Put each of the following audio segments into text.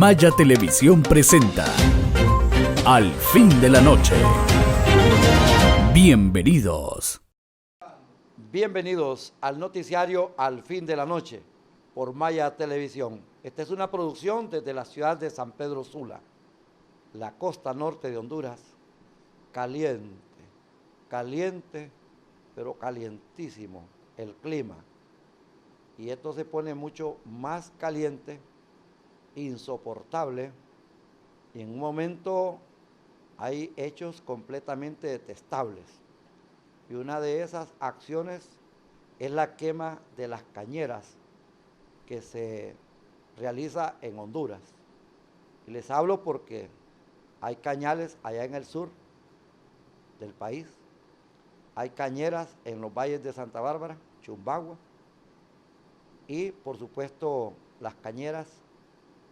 Maya Televisión presenta Al fin de la noche. Bienvenidos. Bienvenidos al noticiario Al fin de la noche por Maya Televisión. Esta es una producción desde la ciudad de San Pedro Sula, la costa norte de Honduras. Caliente, caliente, pero calientísimo el clima. Y esto se pone mucho más caliente, insoportable, y en un momento hay hechos completamente detestables. Y una de esas acciones es la quema de las cañeras que se realiza en Honduras. Y les hablo porque hay cañales allá en el sur del país, hay cañeras en los valles de Santa Bárbara, Chumbagua, y por supuesto las cañeras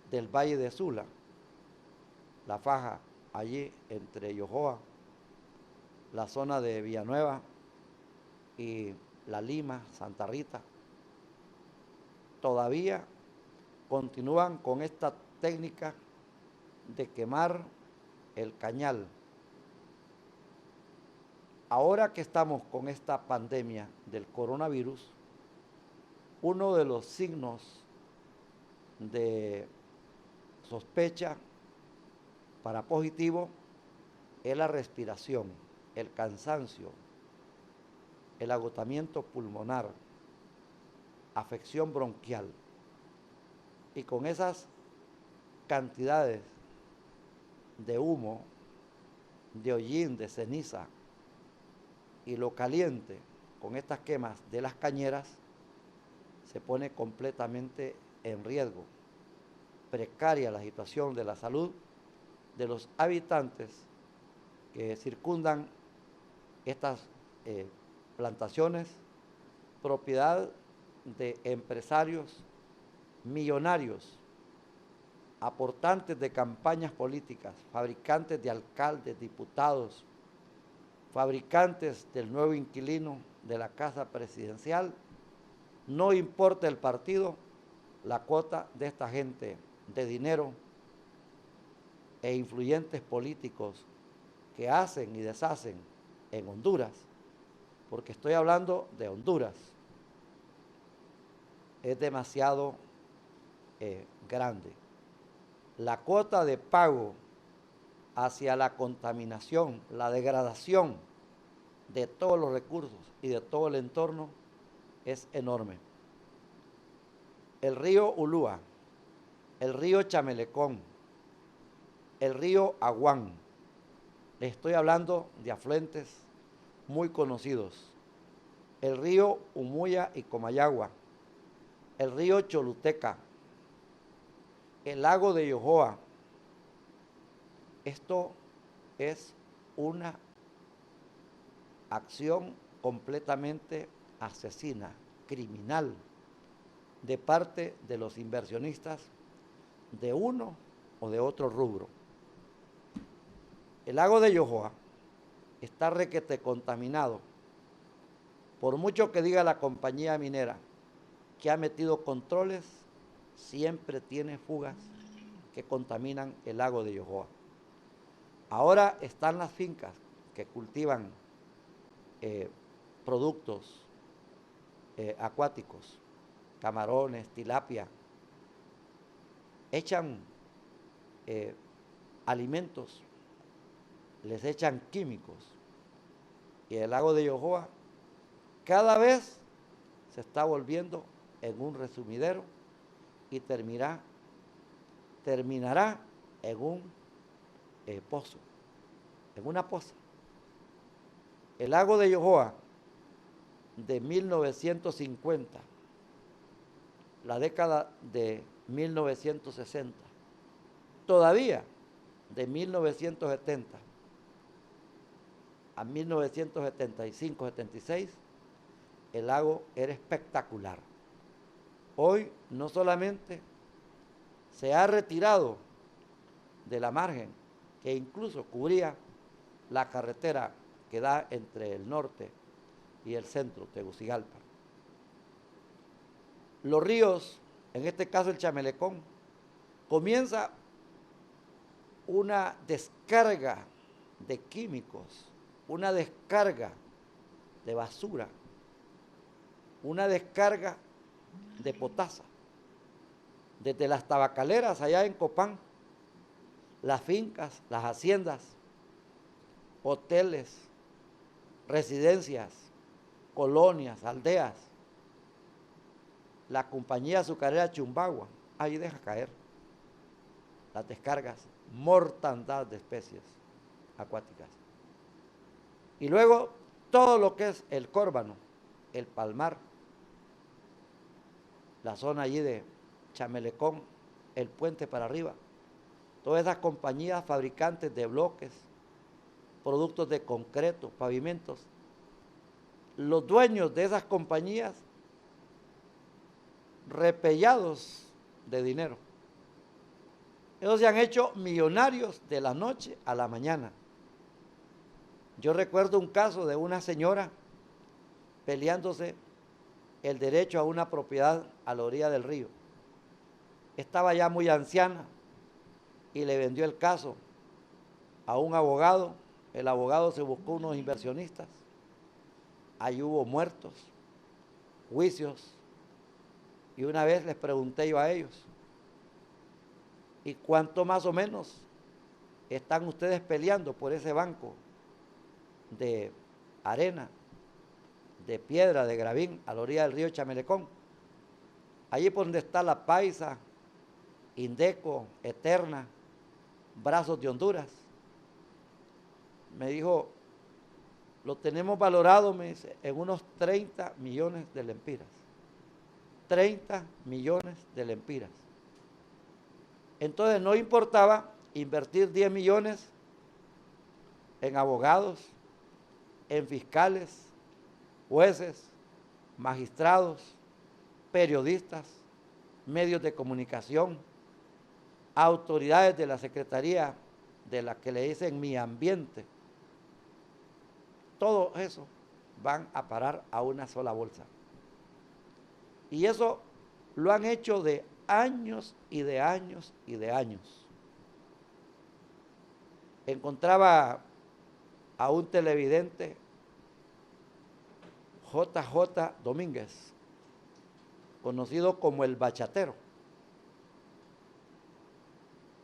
del Valle de Sula, La Faja, allí entre Yojoa, la zona de Villanueva y La Lima, Santa Rita. Todavía continúan con esta técnica de quemar el cañal. Ahora que estamos con esta pandemia del coronavirus, uno de los signos de sospecha para positivo es la respiración, el cansancio, el agotamiento pulmonar, afección bronquial. Y con esas cantidades de humo, de hollín, de ceniza y lo caliente con estas quemas de las cañeras, se pone completamente en riesgo, precaria la situación de la salud de los habitantes que circundan estas plantaciones, propiedad de empresarios millonarios, aportantes de campañas políticas, fabricantes de alcaldes, diputados, fabricantes del nuevo inquilino de la casa presidencial. No importa el partido, la cuota de esta gente de dinero e influyentes políticos que hacen y deshacen en Honduras, porque estoy hablando de Honduras, es demasiado grande. La cuota de pago hacia la contaminación, la degradación de todos los recursos y de todo el entorno es enorme. El río Ulúa, el río Chamelecón, el río Aguán, les estoy hablando de afluentes muy conocidos, el río Umuya y Comayagua, el río Choluteca, el lago de Yojoa. Esto es una acción completamente asesina, criminal, de parte de los inversionistas de uno o de otro rubro. El lago de Yojoa está requete contaminado. Por mucho que diga la compañía minera que ha metido controles, siempre tiene fugas que contaminan el lago de Yojoa. Ahora están las fincas que cultivan productos acuáticos, camarones, tilapia, echan alimentos, les echan químicos, y el lago de Yojoa cada vez se está volviendo en un resumidero y terminará en un pozo, en una poza. El lago de Yojoa de 1950, la década de 1960, todavía de 1970 a 1975-76, el lago era espectacular. Hoy no solamente se ha retirado de la margen, que incluso cubría la carretera que da entre el norte y el centro, Tegucigalpa. Los ríos, en este caso el Chamelecón, comienza una descarga de químicos, una descarga de basura, una descarga de potasa. Desde las tabacaleras allá en Copán, las fincas, las haciendas, hoteles, residencias, colonias, aldeas, la compañía azucarera Chumbagua, ahí deja caer las descargas, mortandad de especies acuáticas. Y luego todo lo que es el Córbano, el Palmar, la zona allí de Chamelecón, el puente para arriba, todas esas compañías fabricantes de bloques, productos de concreto, pavimentos, los dueños de esas compañías repellados de dinero. Ellos se han hecho millonarios de la noche a la mañana. Yo recuerdo un caso de una señora peleándose el derecho a una propiedad a la orilla del río. Estaba ya muy anciana y le vendió el caso a un abogado. El abogado se buscó unos inversionistas. Ahí hubo muertos, juicios. Y una vez les pregunté yo a ellos, ¿y cuánto más o menos están ustedes peleando por ese banco de arena, de piedra, de gravín, a la orilla del río Chamelecón? Allí por donde está La Paisa, Indeco, Eterna, Brazos de Honduras. Me dijo, lo tenemos valorado, me dice, en unos 30 millones de lempiras. 30 millones de lempiras. Entonces no importaba invertir 10 millones en abogados, en fiscales, jueces, magistrados, periodistas, medios de comunicación, autoridades de la Secretaría de la que le dicen Mi Ambiente. Todo eso van a parar a una sola bolsa. Y eso lo han hecho de años y de años y de años. Encontraba a un televidente, JJ Domínguez, conocido como el bachatero.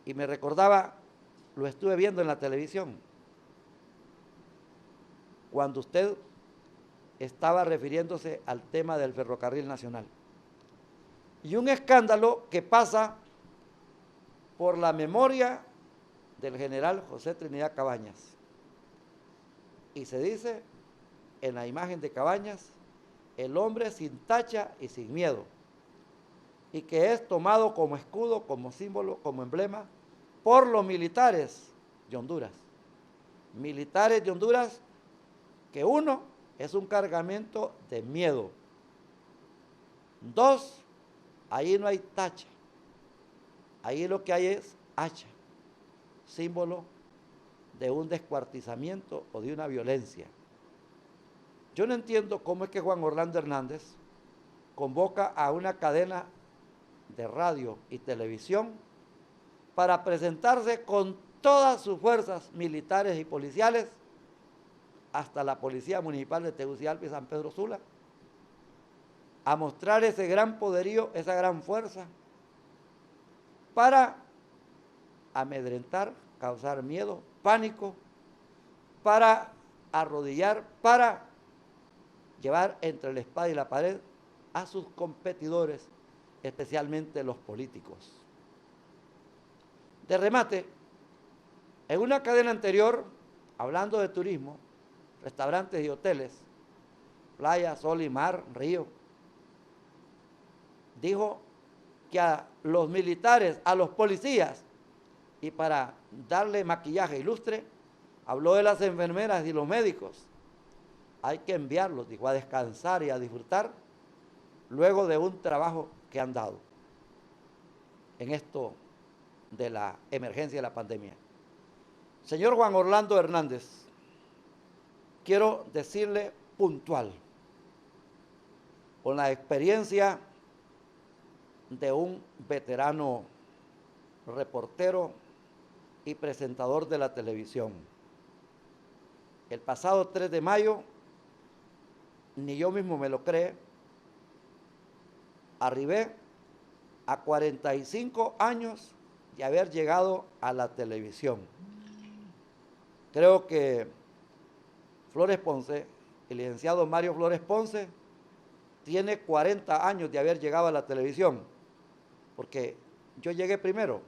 Y me recordaba, lo estuve viendo en la televisión, cuando usted estaba refiriéndose al tema del ferrocarril nacional. Y un escándalo que pasa por la memoria del general José Trinidad Cabañas. Y se dice en la imagen de Cabañas, el hombre sin tacha y sin miedo, y que es tomado como escudo, como símbolo, como emblema por los militares de Honduras. Militares de Honduras que uno es un cargamento de miedo. Dos, ahí no hay tacha, ahí lo que hay es hacha, símbolo de un descuartizamiento o de una violencia. Yo no entiendo cómo es que Juan Orlando Hernández convoca a una cadena de radio y televisión para presentarse con todas sus fuerzas militares y policiales, hasta la Policía Municipal de Tegucigalpa y San Pedro Sula, a mostrar ese gran poderío, esa gran fuerza, para amedrentar, causar miedo, pánico, para arrodillar, para llevar entre la espada y la pared a sus competidores, especialmente los políticos. De remate, en una cadena anterior, hablando de turismo, restaurantes y hoteles, playa, sol y mar, río, dijo que a los militares, a los policías, y para darle maquillaje ilustre, habló de las enfermeras y los médicos. Hay que enviarlos, dijo, a descansar y a disfrutar luego de un trabajo que han dado en esto de la emergencia de la pandemia. Señor Juan Orlando Hernández, quiero decirle puntual, con la experiencia de un veterano reportero y presentador de la televisión. El pasado 3 de mayo, ni yo mismo me lo creo, arribé a 45 años de haber llegado a la televisión. Creo que Flores Ponce, el licenciado Mario Flores Ponce, tiene 40 años de haber llegado a la televisión, porque yo llegué primero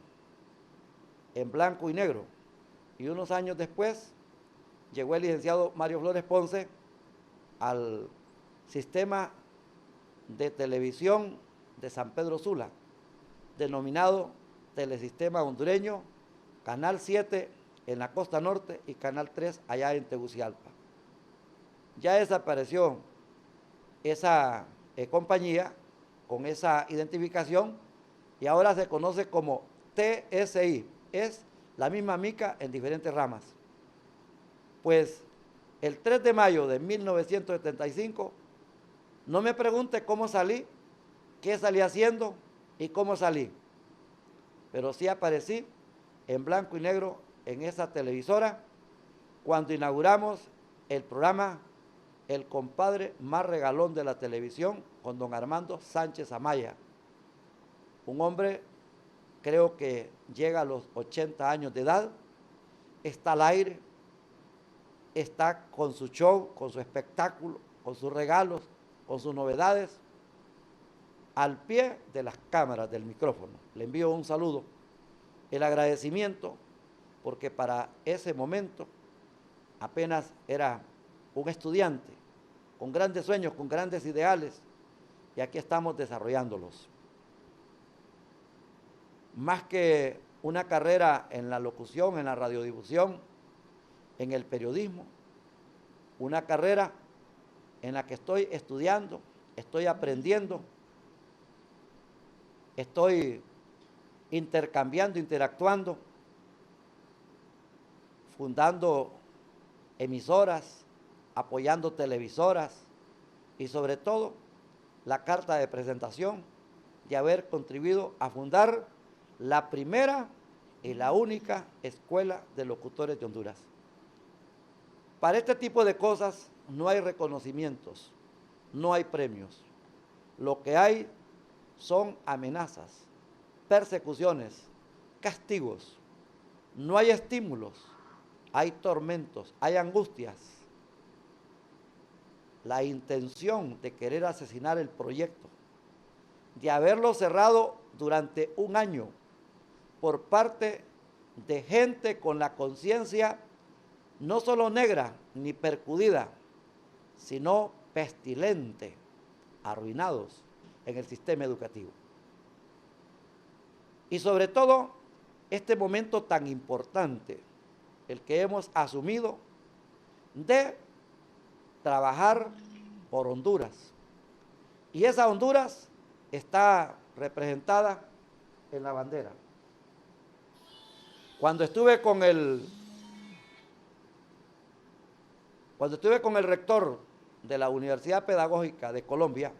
en blanco y negro, y unos años después llegó el licenciado Mario Flores Ponce al sistema de televisión de San Pedro Sula, denominado Telesistema Hondureño, Canal 7 en la costa norte y Canal 3 allá en Tegucigalpa. Ya desapareció esa compañía con esa identificación y ahora se conoce como TSI, es la misma mica en diferentes ramas. Pues el 3 de mayo de 1975, no me pregunte cómo salí, qué salí haciendo y cómo salí, pero sí aparecí en blanco y negro en esa televisora cuando inauguramos el programa El compadre más regalón de la televisión con don Armando Sánchez Amaya, un hombre creo que llega a los 80 años de edad, está al aire, está con su show, con su espectáculo, con sus regalos, con sus novedades, al pie de las cámaras del micrófono. Le envío un saludo, el agradecimiento, porque para ese momento apenas era un estudiante, con grandes sueños, con grandes ideales, y aquí estamos desarrollándolos. Más que una carrera en la locución, en la radiodifusión, en el periodismo, una carrera en la que estoy estudiando, estoy aprendiendo, estoy intercambiando, interactuando, fundando emisoras, apoyando televisoras y sobre todo la carta de presentación de haber contribuido a fundar la primera y la única escuela de locutores de Honduras. Para este tipo de cosas no hay reconocimientos, no hay premios. Lo que hay son amenazas, persecuciones, castigos. No hay estímulos, hay tormentos, hay angustias. La intención de querer asesinar el proyecto, de haberlo cerrado durante un año por parte de gente con la conciencia no solo negra ni percudida, sino pestilente, arruinados en el sistema educativo. Y sobre todo, este momento tan importante, el que hemos asumido de trabajar por Honduras. Y esa Honduras está representada en la bandera. Cuando estuve con el rector de la Universidad Pedagógica de Colombia,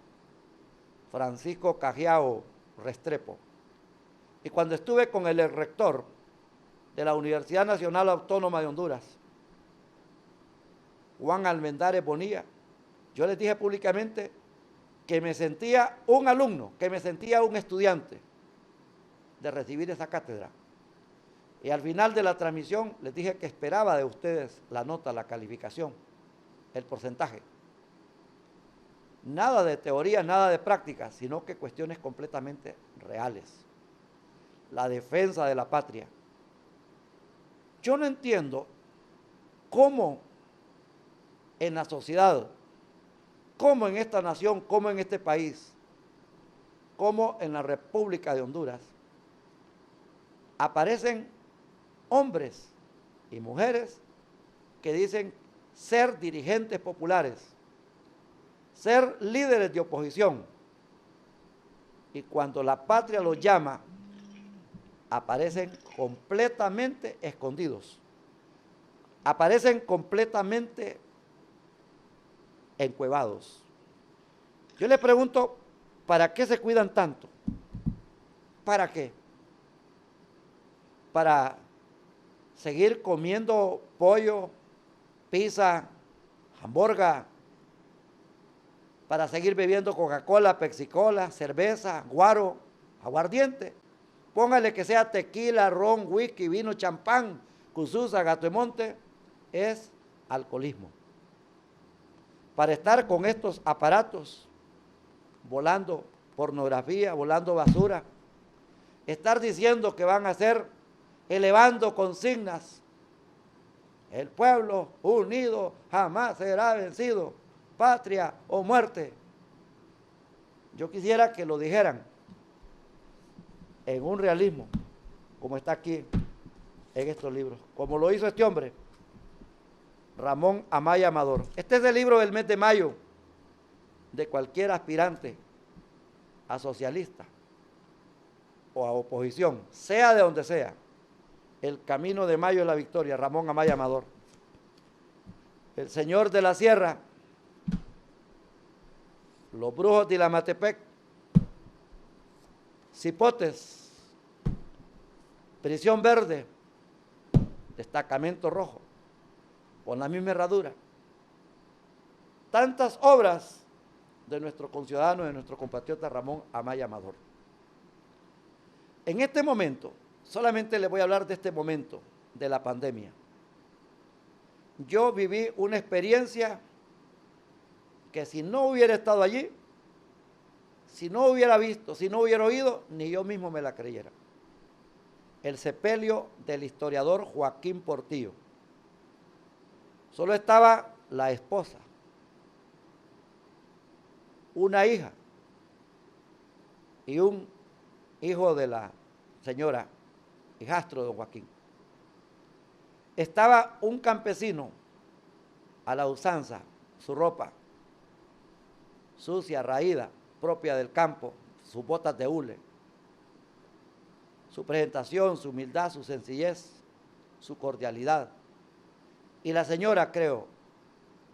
Francisco Cajiao Restrepo, y cuando estuve con el rector de la Universidad Nacional Autónoma de Honduras, Juan Almendares Bonilla, yo les dije públicamente que me sentía un alumno, que me sentía un estudiante de recibir esa cátedra. Y al final de la transmisión les dije que esperaba de ustedes la nota, la calificación, el porcentaje. Nada de teoría, nada de práctica, sino que cuestiones completamente reales. La defensa de la patria. Yo no entiendo cómo en la sociedad, cómo en esta nación, cómo en este país, cómo en la República de Honduras, aparecen hombres y mujeres que dicen ser dirigentes populares, ser líderes de oposición, y cuando la patria los llama, aparecen completamente escondidos, aparecen completamente encuevados. Yo les pregunto, ¿para qué se cuidan tanto? ¿Para qué? para seguir comiendo pollo, pizza, hamburguesa, para seguir bebiendo Coca-Cola, Pepsi-Cola, cerveza, guaro, aguardiente. Póngale que sea tequila, ron, whisky, vino, champán, cususa, gato de monte, es alcoholismo. Para estar con estos aparatos, volando pornografía, volando basura, estar diciendo que van a hacer, elevando consignas, el pueblo unido jamás será vencido, patria o muerte. Yo quisiera que lo dijeran en un realismo, como está aquí en estos libros, como lo hizo este hombre, Ramón Amaya Amador. Este es el libro del mes de mayo de cualquier aspirante a socialista o a oposición, sea de donde sea. El camino de mayo es la victoria, Ramón Amaya Amador. El señor de la sierra, los brujos de Ilamatepec, Cipotes, Prisión Verde, Destacamento Rojo, con la misma herradura. Tantas obras de nuestro conciudadano, de nuestro compatriota Ramón Amaya Amador. En este momento, solamente les voy a hablar de este momento de la pandemia. Yo viví una experiencia que si no hubiera estado allí, si no hubiera visto, si no hubiera oído, ni yo mismo me la creyera. El sepelio del historiador Joaquín Portillo. Solo estaba la esposa, una hija y un hijo de la señora, hijastro de don Joaquín. Estaba un campesino a la usanza, su ropa sucia, raída, propia del campo, sus botas de hule, su presentación, su humildad, su sencillez, su cordialidad. Y la señora, creo,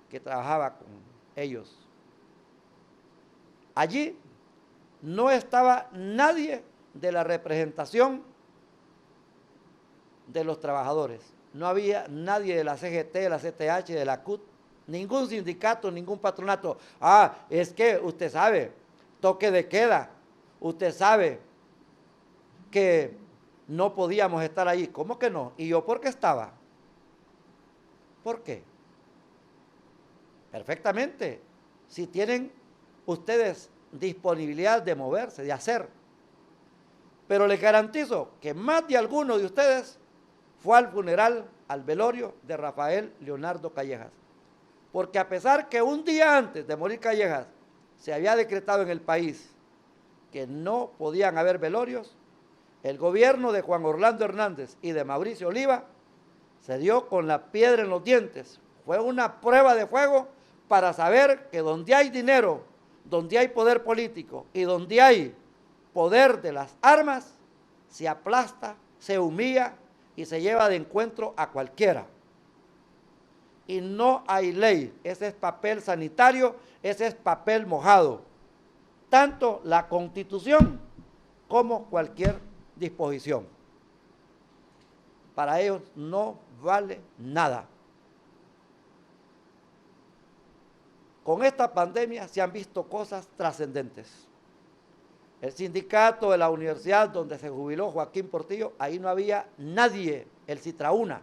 que trabajaba con ellos. Allí no estaba nadie de la representación de los trabajadores. No había nadie de la CGT, de la CTH, de la CUT, ningún sindicato, ningún patronato. Ah, es que usted sabe, toque de queda, usted sabe que no podíamos estar allí. ¿Cómo que no? ¿Y yo por qué estaba? ¿Por qué? Perfectamente, si tienen ustedes disponibilidad de moverse, de hacer. Pero les garantizo que más de alguno de ustedes fue al funeral, al velorio de Rafael Leonardo Callejas. Porque a pesar que un día antes de morir Callejas se había decretado en el país que no podían haber velorios, el gobierno de Juan Orlando Hernández y de Mauricio Oliva se dio con la piedra en los dientes. Fue una prueba de fuego para saber que donde hay dinero, donde hay poder político y donde hay poder de las armas, se aplasta, se humilla y se lleva de encuentro a cualquiera. Y no hay ley, ese es papel sanitario, ese es papel mojado. Tanto la Constitución como cualquier disposición. Para ellos no vale nada. Con esta pandemia se han visto cosas trascendentes. El sindicato de la universidad donde se jubiló Joaquín Portillo, ahí no había nadie, el Citraúna.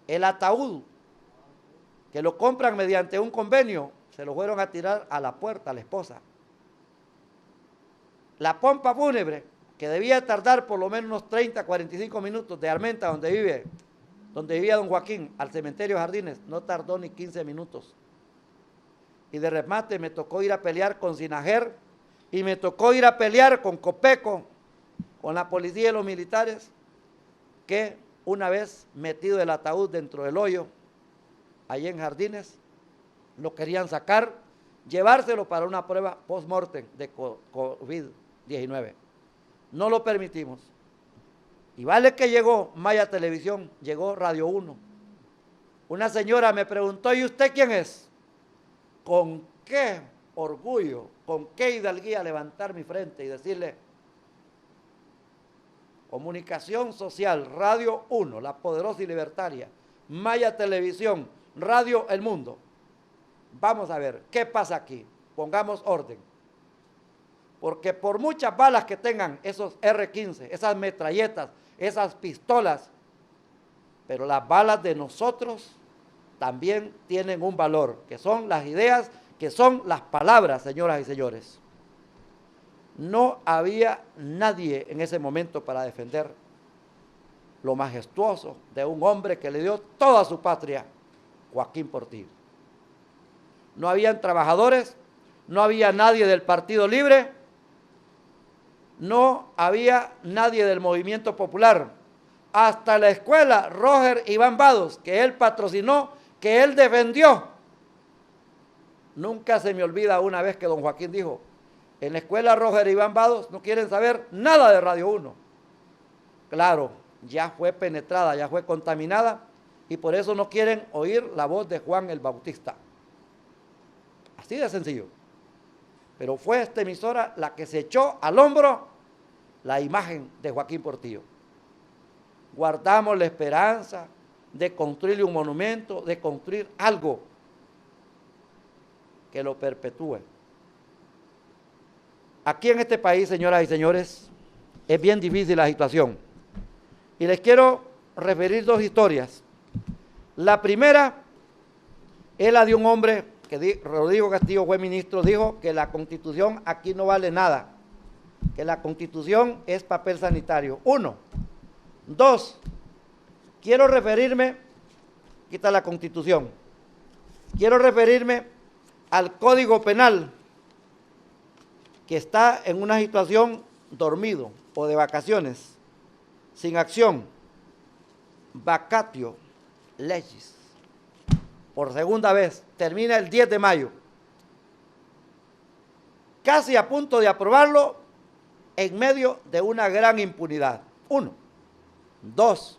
El ataúd, que lo compran mediante un convenio, se lo fueron a tirar a la puerta a la esposa. La pompa fúnebre, que debía tardar por lo menos unos 30, 45 minutos de Armenta, donde vivía don Joaquín, al cementerio Jardines, no tardó ni 15 minutos. Y de remate me tocó ir a pelear con Sinajer y me tocó ir a pelear con Copeco, con la policía y los militares, que una vez metido el ataúd dentro del hoyo, allí en Jardines, lo querían sacar, llevárselo para una prueba post-mortem de COVID-19. No lo permitimos. Y vale que llegó Maya Televisión, llegó Radio 1. Una señora me preguntó, ¿y usted quién es? ¿Con qué orgullo, con qué hidalguía levantar mi frente y decirle, Comunicación Social, Radio 1, La Poderosa y Libertaria, Maya Televisión, Radio El Mundo. Vamos a ver, ¿qué pasa aquí? Pongamos orden. Porque por muchas balas que tengan esos R-15, esas metralletas, esas pistolas, pero las balas de nosotros también tienen un valor, que son las ideas, que son las palabras, señoras y señores. No había nadie en ese momento para defender lo majestuoso de un hombre que le dio toda su patria, Joaquín Portillo. No habían trabajadores, no había nadie del Partido Libre, no había nadie del Movimiento Popular. Hasta la escuela Roger Iván Vados, que él patrocinó, que él defendió. Nunca se me olvida una vez que don Joaquín dijo, en la escuela Roger Iván Vados no quieren saber nada de Radio 1. Claro, ya fue penetrada, ya fue contaminada, y por eso no quieren oír la voz de Juan el Bautista. Así de sencillo. Pero fue esta emisora la que se echó al hombro la imagen de Joaquín Portillo. Guardamos la esperanza de construirle un monumento, de construir algo que lo perpetúe. Aquí en este país, señoras y señores, es bien difícil la situación. Y les quiero referir dos historias. La primera es la de un hombre que Rodrigo Castillo fue ministro, dijo que la Constitución aquí no vale nada, que la Constitución es papel sanitario. Uno. Dos, quiero referirme, quita la Constitución, quiero referirme al Código Penal, que está en una situación dormido o de vacaciones, sin acción, vacatio legis, por segunda vez, termina el 10 de mayo, casi a punto de aprobarlo en medio de una gran impunidad. Uno. Dos.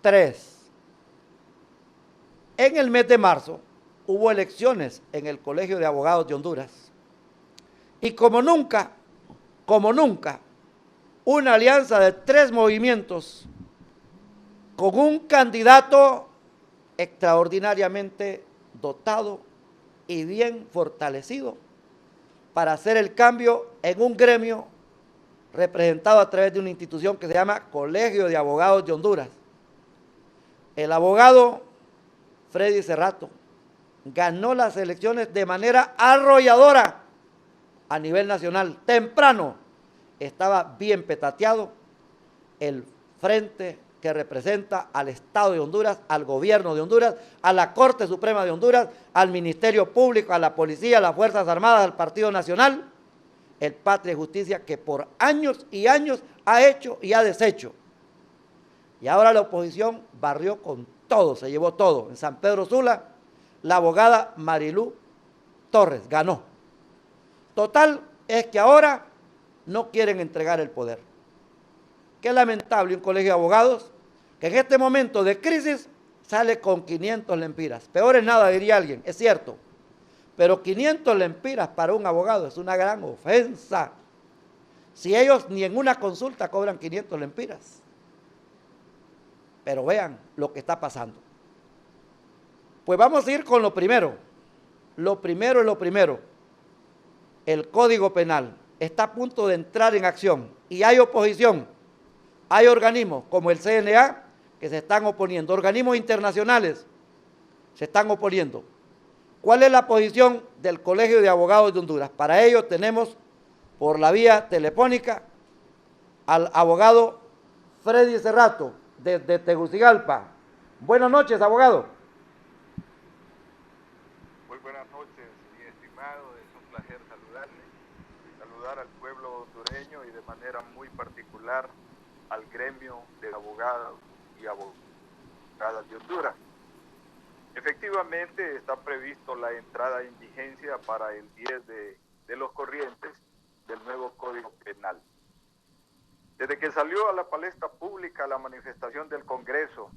Tres. En el mes de marzo hubo elecciones en el Colegio de Abogados de Honduras. Y como nunca, una alianza de tres movimientos con un candidato extraordinariamente dotado y bien fortalecido para hacer el cambio en un gremio representado a través de una institución que se llama Colegio de Abogados de Honduras. El abogado Freddy Cerrato ganó las elecciones de manera arrolladora a nivel nacional. Temprano estaba bien petateado el frente que representa al Estado de Honduras, al gobierno de Honduras, a la Corte Suprema de Honduras, al Ministerio Público, a la Policía, a las Fuerzas Armadas, al Partido Nacional, el Patria y Justicia, que por años y años ha hecho y ha deshecho. Y ahora la oposición barrió con todo, se llevó todo. En San Pedro Sula, la abogada Marilú Torres ganó. Total, es que ahora no quieren entregar el poder. Qué lamentable un colegio de abogados que en este momento de crisis sale con 500 lempiras. Peor es nada, diría alguien, es cierto. Pero 500 lempiras para un abogado es una gran ofensa. Si ellos ni en una consulta cobran 500 lempiras. Pero vean lo que está pasando. Pues vamos a ir con lo primero. Lo primero es lo primero. El Código Penal está a punto de entrar en acción y hay oposición. Hay organismos como el CNA que se están oponiendo, organismos internacionales se están oponiendo. ¿Cuál es la posición del Colegio de Abogados de Honduras? Para ello tenemos por la vía telefónica al abogado Freddy Cerrato desde Tegucigalpa. Buenas noches, abogado. Muy buenas noches, mi estimado, es un placer saludarle, saludar al pueblo hondureño y de manera muy particular al gremio de abogados y abogadas de Honduras. Efectivamente está previsto la entrada en vigencia para el 10 de los corrientes del nuevo Código Penal. Desde que salió a la palestra pública la manifestación del Congreso,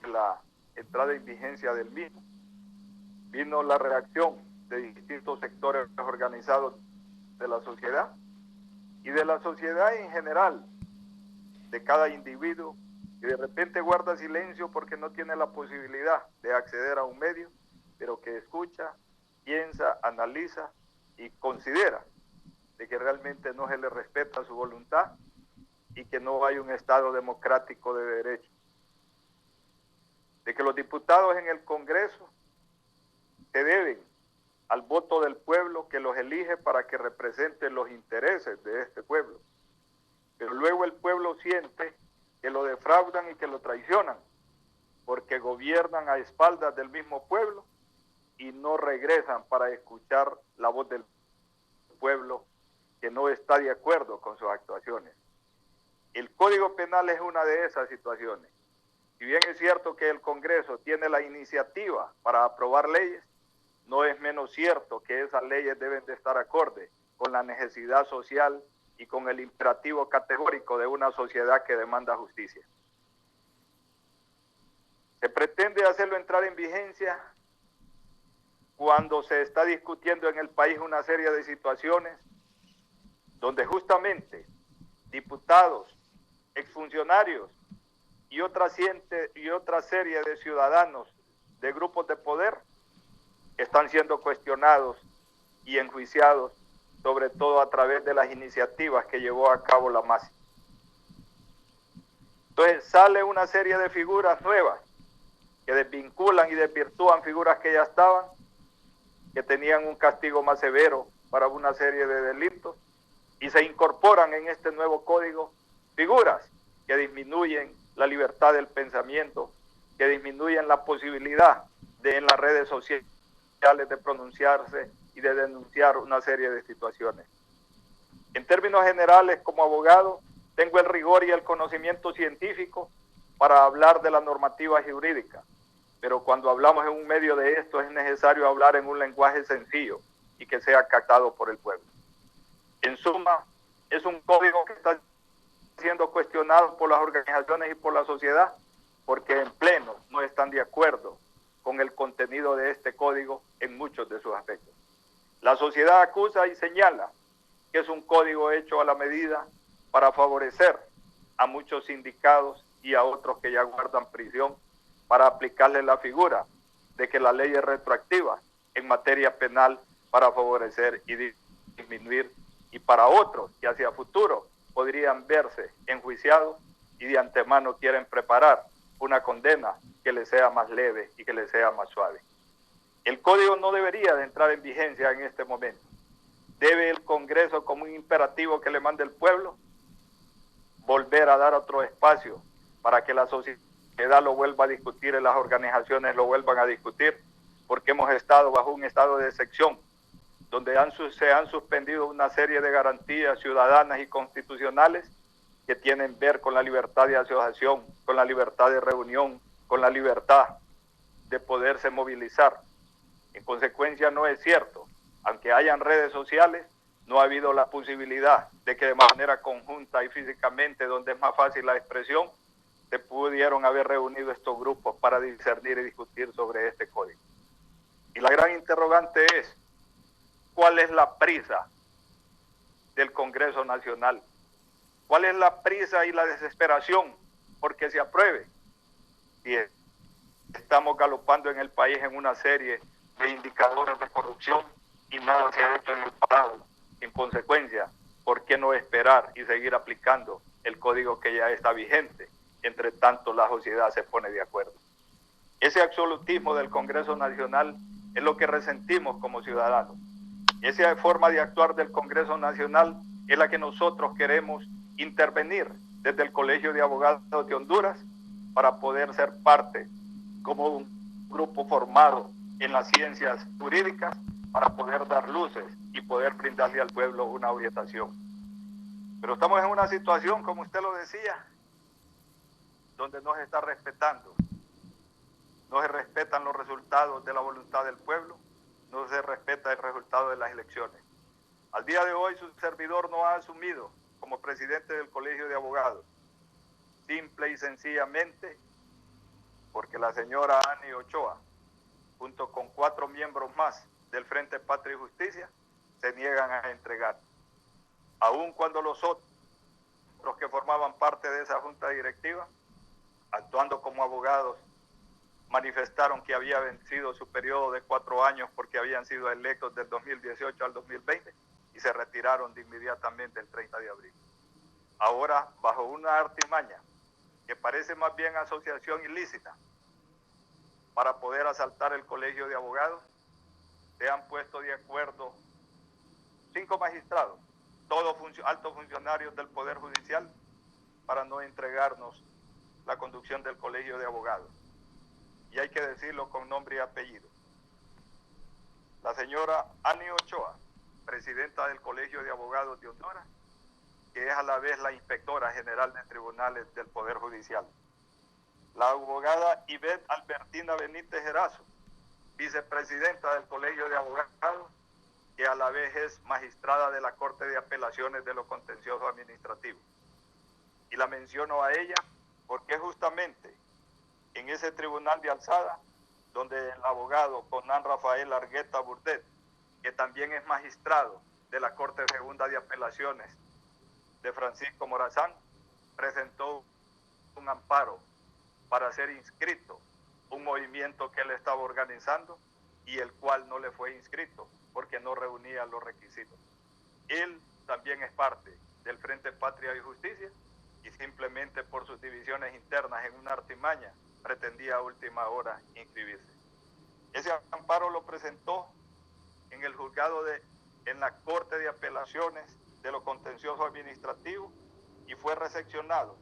la entrada en vigencia del mismo, vino la reacción de distintos sectores organizados de la sociedad y de la sociedad en general, de cada individuo que de repente guarda silencio porque no tiene la posibilidad de acceder a un medio, pero que escucha, piensa, analiza y considera de que realmente no se le respeta su voluntad y que no hay un Estado democrático de derecho. De que los diputados en el Congreso se deben al voto del pueblo que los elige para que representen los intereses de este pueblo. Pero luego el pueblo siente que lo defraudan y que lo traicionan, porque gobiernan a espaldas del mismo pueblo y no regresan para escuchar la voz del pueblo que no está de acuerdo con sus actuaciones. El Código Penal es una de esas situaciones. Si bien es cierto que el Congreso tiene la iniciativa para aprobar leyes, no es menos cierto que esas leyes deben de estar acorde con la necesidad social y con el imperativo categórico de una sociedad que demanda justicia. Se pretende hacerlo entrar en vigencia cuando se está discutiendo en el país una serie de situaciones donde justamente diputados, exfuncionarios y otra serie de ciudadanos de grupos de poder están siendo cuestionados y enjuiciados, sobre todo a través de las iniciativas que llevó a cabo la MASI. Entonces sale una serie de figuras nuevas que desvinculan y desvirtúan figuras que ya estaban, que tenían un castigo más severo para una serie de delitos, y se incorporan en este nuevo código figuras que disminuyen la libertad del pensamiento, que disminuyen la posibilidad de en las redes sociales de pronunciarse y de denunciar una serie de situaciones. En términos generales, como abogado, tengo el rigor y el conocimiento científico para hablar de la normativa jurídica, pero cuando hablamos en un medio de esto es necesario hablar en un lenguaje sencillo y que sea captado por el pueblo. En suma, es un código que está siendo cuestionado por las organizaciones y por la sociedad porque en pleno no están de acuerdo con el contenido de este código en muchos de sus aspectos. La sociedad acusa y señala que es un código hecho a la medida para favorecer a muchos sindicados y a otros que ya guardan prisión para aplicarle la figura de que la ley es retroactiva en materia penal para favorecer y disminuir, y para otros que hacia futuro podrían verse enjuiciados y de antemano quieren preparar una condena que les sea más leve y que les sea más suave. El código no debería de entrar en vigencia en este momento. Debe el Congreso, como un imperativo que le mande el pueblo, volver a dar otro espacio para que la sociedad lo vuelva a discutir y las organizaciones lo vuelvan a discutir, porque hemos estado bajo un estado de excepción, donde se han suspendido una serie de garantías ciudadanas y constitucionales que tienen que ver con la libertad de asociación, con la libertad de reunión, con la libertad de poderse movilizar. En consecuencia, no es cierto, aunque hayan redes sociales, no ha habido la posibilidad de que de manera conjunta y físicamente, donde es más fácil la expresión, se pudieron haber reunido estos grupos para discernir y discutir sobre este código. Y la gran interrogante es, ¿cuál es la prisa del Congreso Nacional? ¿Cuál es la prisa y la desesperación porque se apruebe? Y estamos galopando en el país en una serie de indicadores de corrupción y nada se ha hecho en el pasado. En consecuencia, ¿por qué no esperar y seguir aplicando el código que ya está vigente? Entre tanto, la sociedad se pone de acuerdo. Ese absolutismo del Congreso Nacional es lo que resentimos como ciudadanos. Esa forma de actuar del Congreso Nacional es la que nosotros queremos intervenir desde el Colegio de Abogados de Honduras para poder ser parte como un grupo formado en las ciencias jurídicas para poder dar luces y poder brindarle al pueblo una orientación. Pero estamos en una situación, como usted lo decía, donde no se está respetando. No se respetan los resultados de la voluntad del pueblo, no se respeta el resultado de las elecciones. Al día de hoy su servidor no ha asumido como presidente del Colegio de Abogados, simple y sencillamente porque la señora Ani Ochoa, junto con 4 miembros más del Frente Patria y Justicia, se niegan a entregar. aun cuando los otros que formaban parte de esa junta directiva, actuando como abogados, manifestaron que había vencido su periodo de 4 años porque habían sido electos del 2018 al 2020 y se retiraron de inmediatamente el 30 de abril. Ahora, bajo una artimaña que parece más bien asociación ilícita para poder asaltar el colegio de abogados, se han puesto de acuerdo 5 magistrados, todos altos funcionarios del Poder Judicial, para no entregarnos la conducción del colegio de abogados. Y hay que decirlo con nombre y apellido. La señora Ani Ochoa, presidenta del Colegio de Abogados de Honduras, que es a la vez la inspectora general de tribunales del Poder Judicial. La abogada Ivette Albertina Benítez Erazo, vicepresidenta del Colegio de Abogados, que a la vez es magistrada de la Corte de Apelaciones de lo Contencioso Administrativo. Y la menciono a ella porque justamente en ese tribunal de alzada, donde el abogado Conan Rafael Argueta Burdet, que también es magistrado de la Corte Segunda de Apelaciones de Francisco Morazán, presentó un amparo para ser inscrito un movimiento que él estaba organizando y el cual no le fue inscrito porque no reunía los requisitos. Él también es parte del Frente Patria y Justicia y simplemente por sus divisiones internas en una artimaña pretendía a última hora inscribirse. Ese amparo lo presentó en el juzgado en la Corte de Apelaciones de lo Contencioso Administrativo y fue recepcionado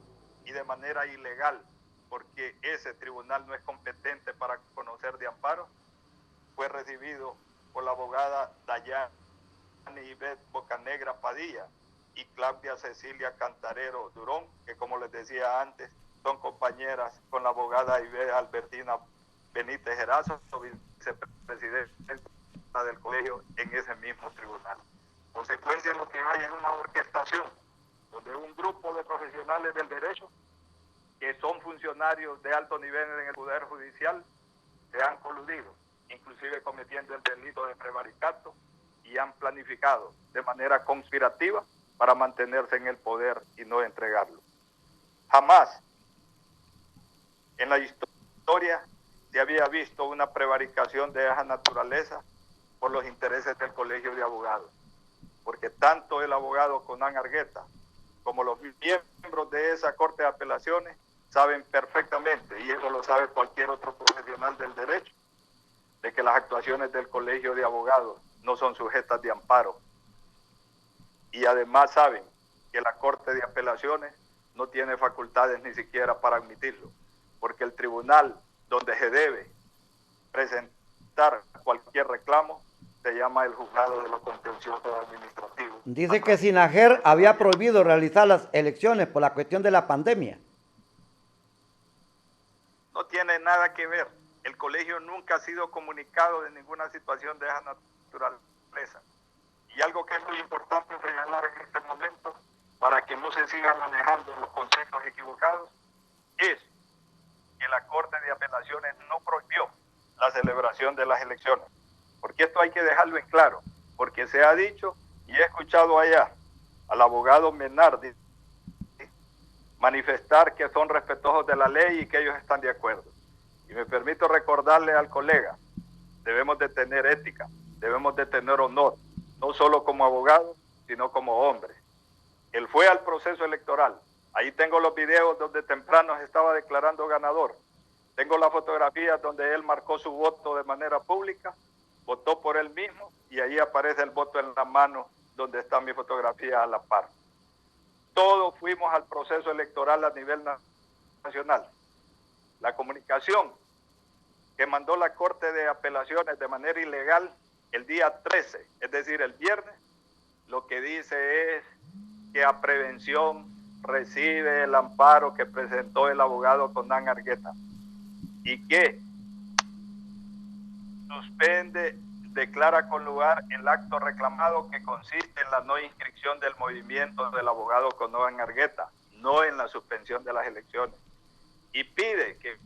y de manera ilegal, porque ese tribunal no es competente para conocer de amparo, fue recibido por la abogada Dayani Ivette Bocanegra Padilla y Claudia Cecilia Cantarero Durón, que como les decía antes, son compañeras con la abogada Ivette Albertina Benítez Erazo, vicepresidenta del colegio en ese mismo tribunal. Consecuencia de lo que hay es una orquestación, donde un grupo de profesionales del derecho, que son funcionarios de alto nivel en el Poder Judicial, se han coludido, inclusive cometiendo el delito de prevaricato, y han planificado de manera conspirativa para mantenerse en el poder y no entregarlo. Jamás en la historia se había visto una prevaricación de esa naturaleza por los intereses del Colegio de Abogados, porque tanto el abogado Conan Argueta como los miembros de esa Corte de Apelaciones saben perfectamente, y eso lo sabe cualquier otro profesional del derecho, de que las actuaciones del Colegio de Abogados no son sujetas de amparo. Y además saben que la Corte de Apelaciones no tiene facultades ni siquiera para admitirlo, porque el tribunal donde se debe presentar cualquier reclamo se llama el Juzgado de lo Contencioso Administrativo. Dice que Sinajer había prohibido realizar las elecciones por la cuestión de la pandemia. No tiene nada que ver. El colegio nunca ha sido comunicado de ninguna situación de esa naturaleza. Y algo que es muy importante señalar en este momento, para que no se sigan manejando los conceptos equivocados, es que la Corte de Apelaciones no prohibió la celebración de las elecciones. Porque esto hay que dejarlo en claro, porque se ha dicho, y he escuchado allá al abogado Menardi manifestar que son respetuosos de la ley y que ellos están de acuerdo. Y me permito recordarle al colega, debemos de tener ética, debemos de tener honor, no solo como abogado, sino como hombre. Él fue al proceso electoral. Ahí tengo los videos donde temprano se estaba declarando ganador. Tengo las fotografías donde él marcó su voto de manera pública, votó por él mismo y ahí aparece el voto en la mano donde está mi fotografía a la par. Todos fuimos al proceso electoral a nivel nacional. La comunicación que mandó la Corte de Apelaciones de manera ilegal el día 13, es decir, el viernes, lo que dice es que a prevención recibe el amparo que presentó el abogado Conan Argueta y que suspende, declara con lugar el acto reclamado que consiste en la no inscripción del movimiento del abogado Conan Argueta, no en la suspensión de las elecciones, y pide que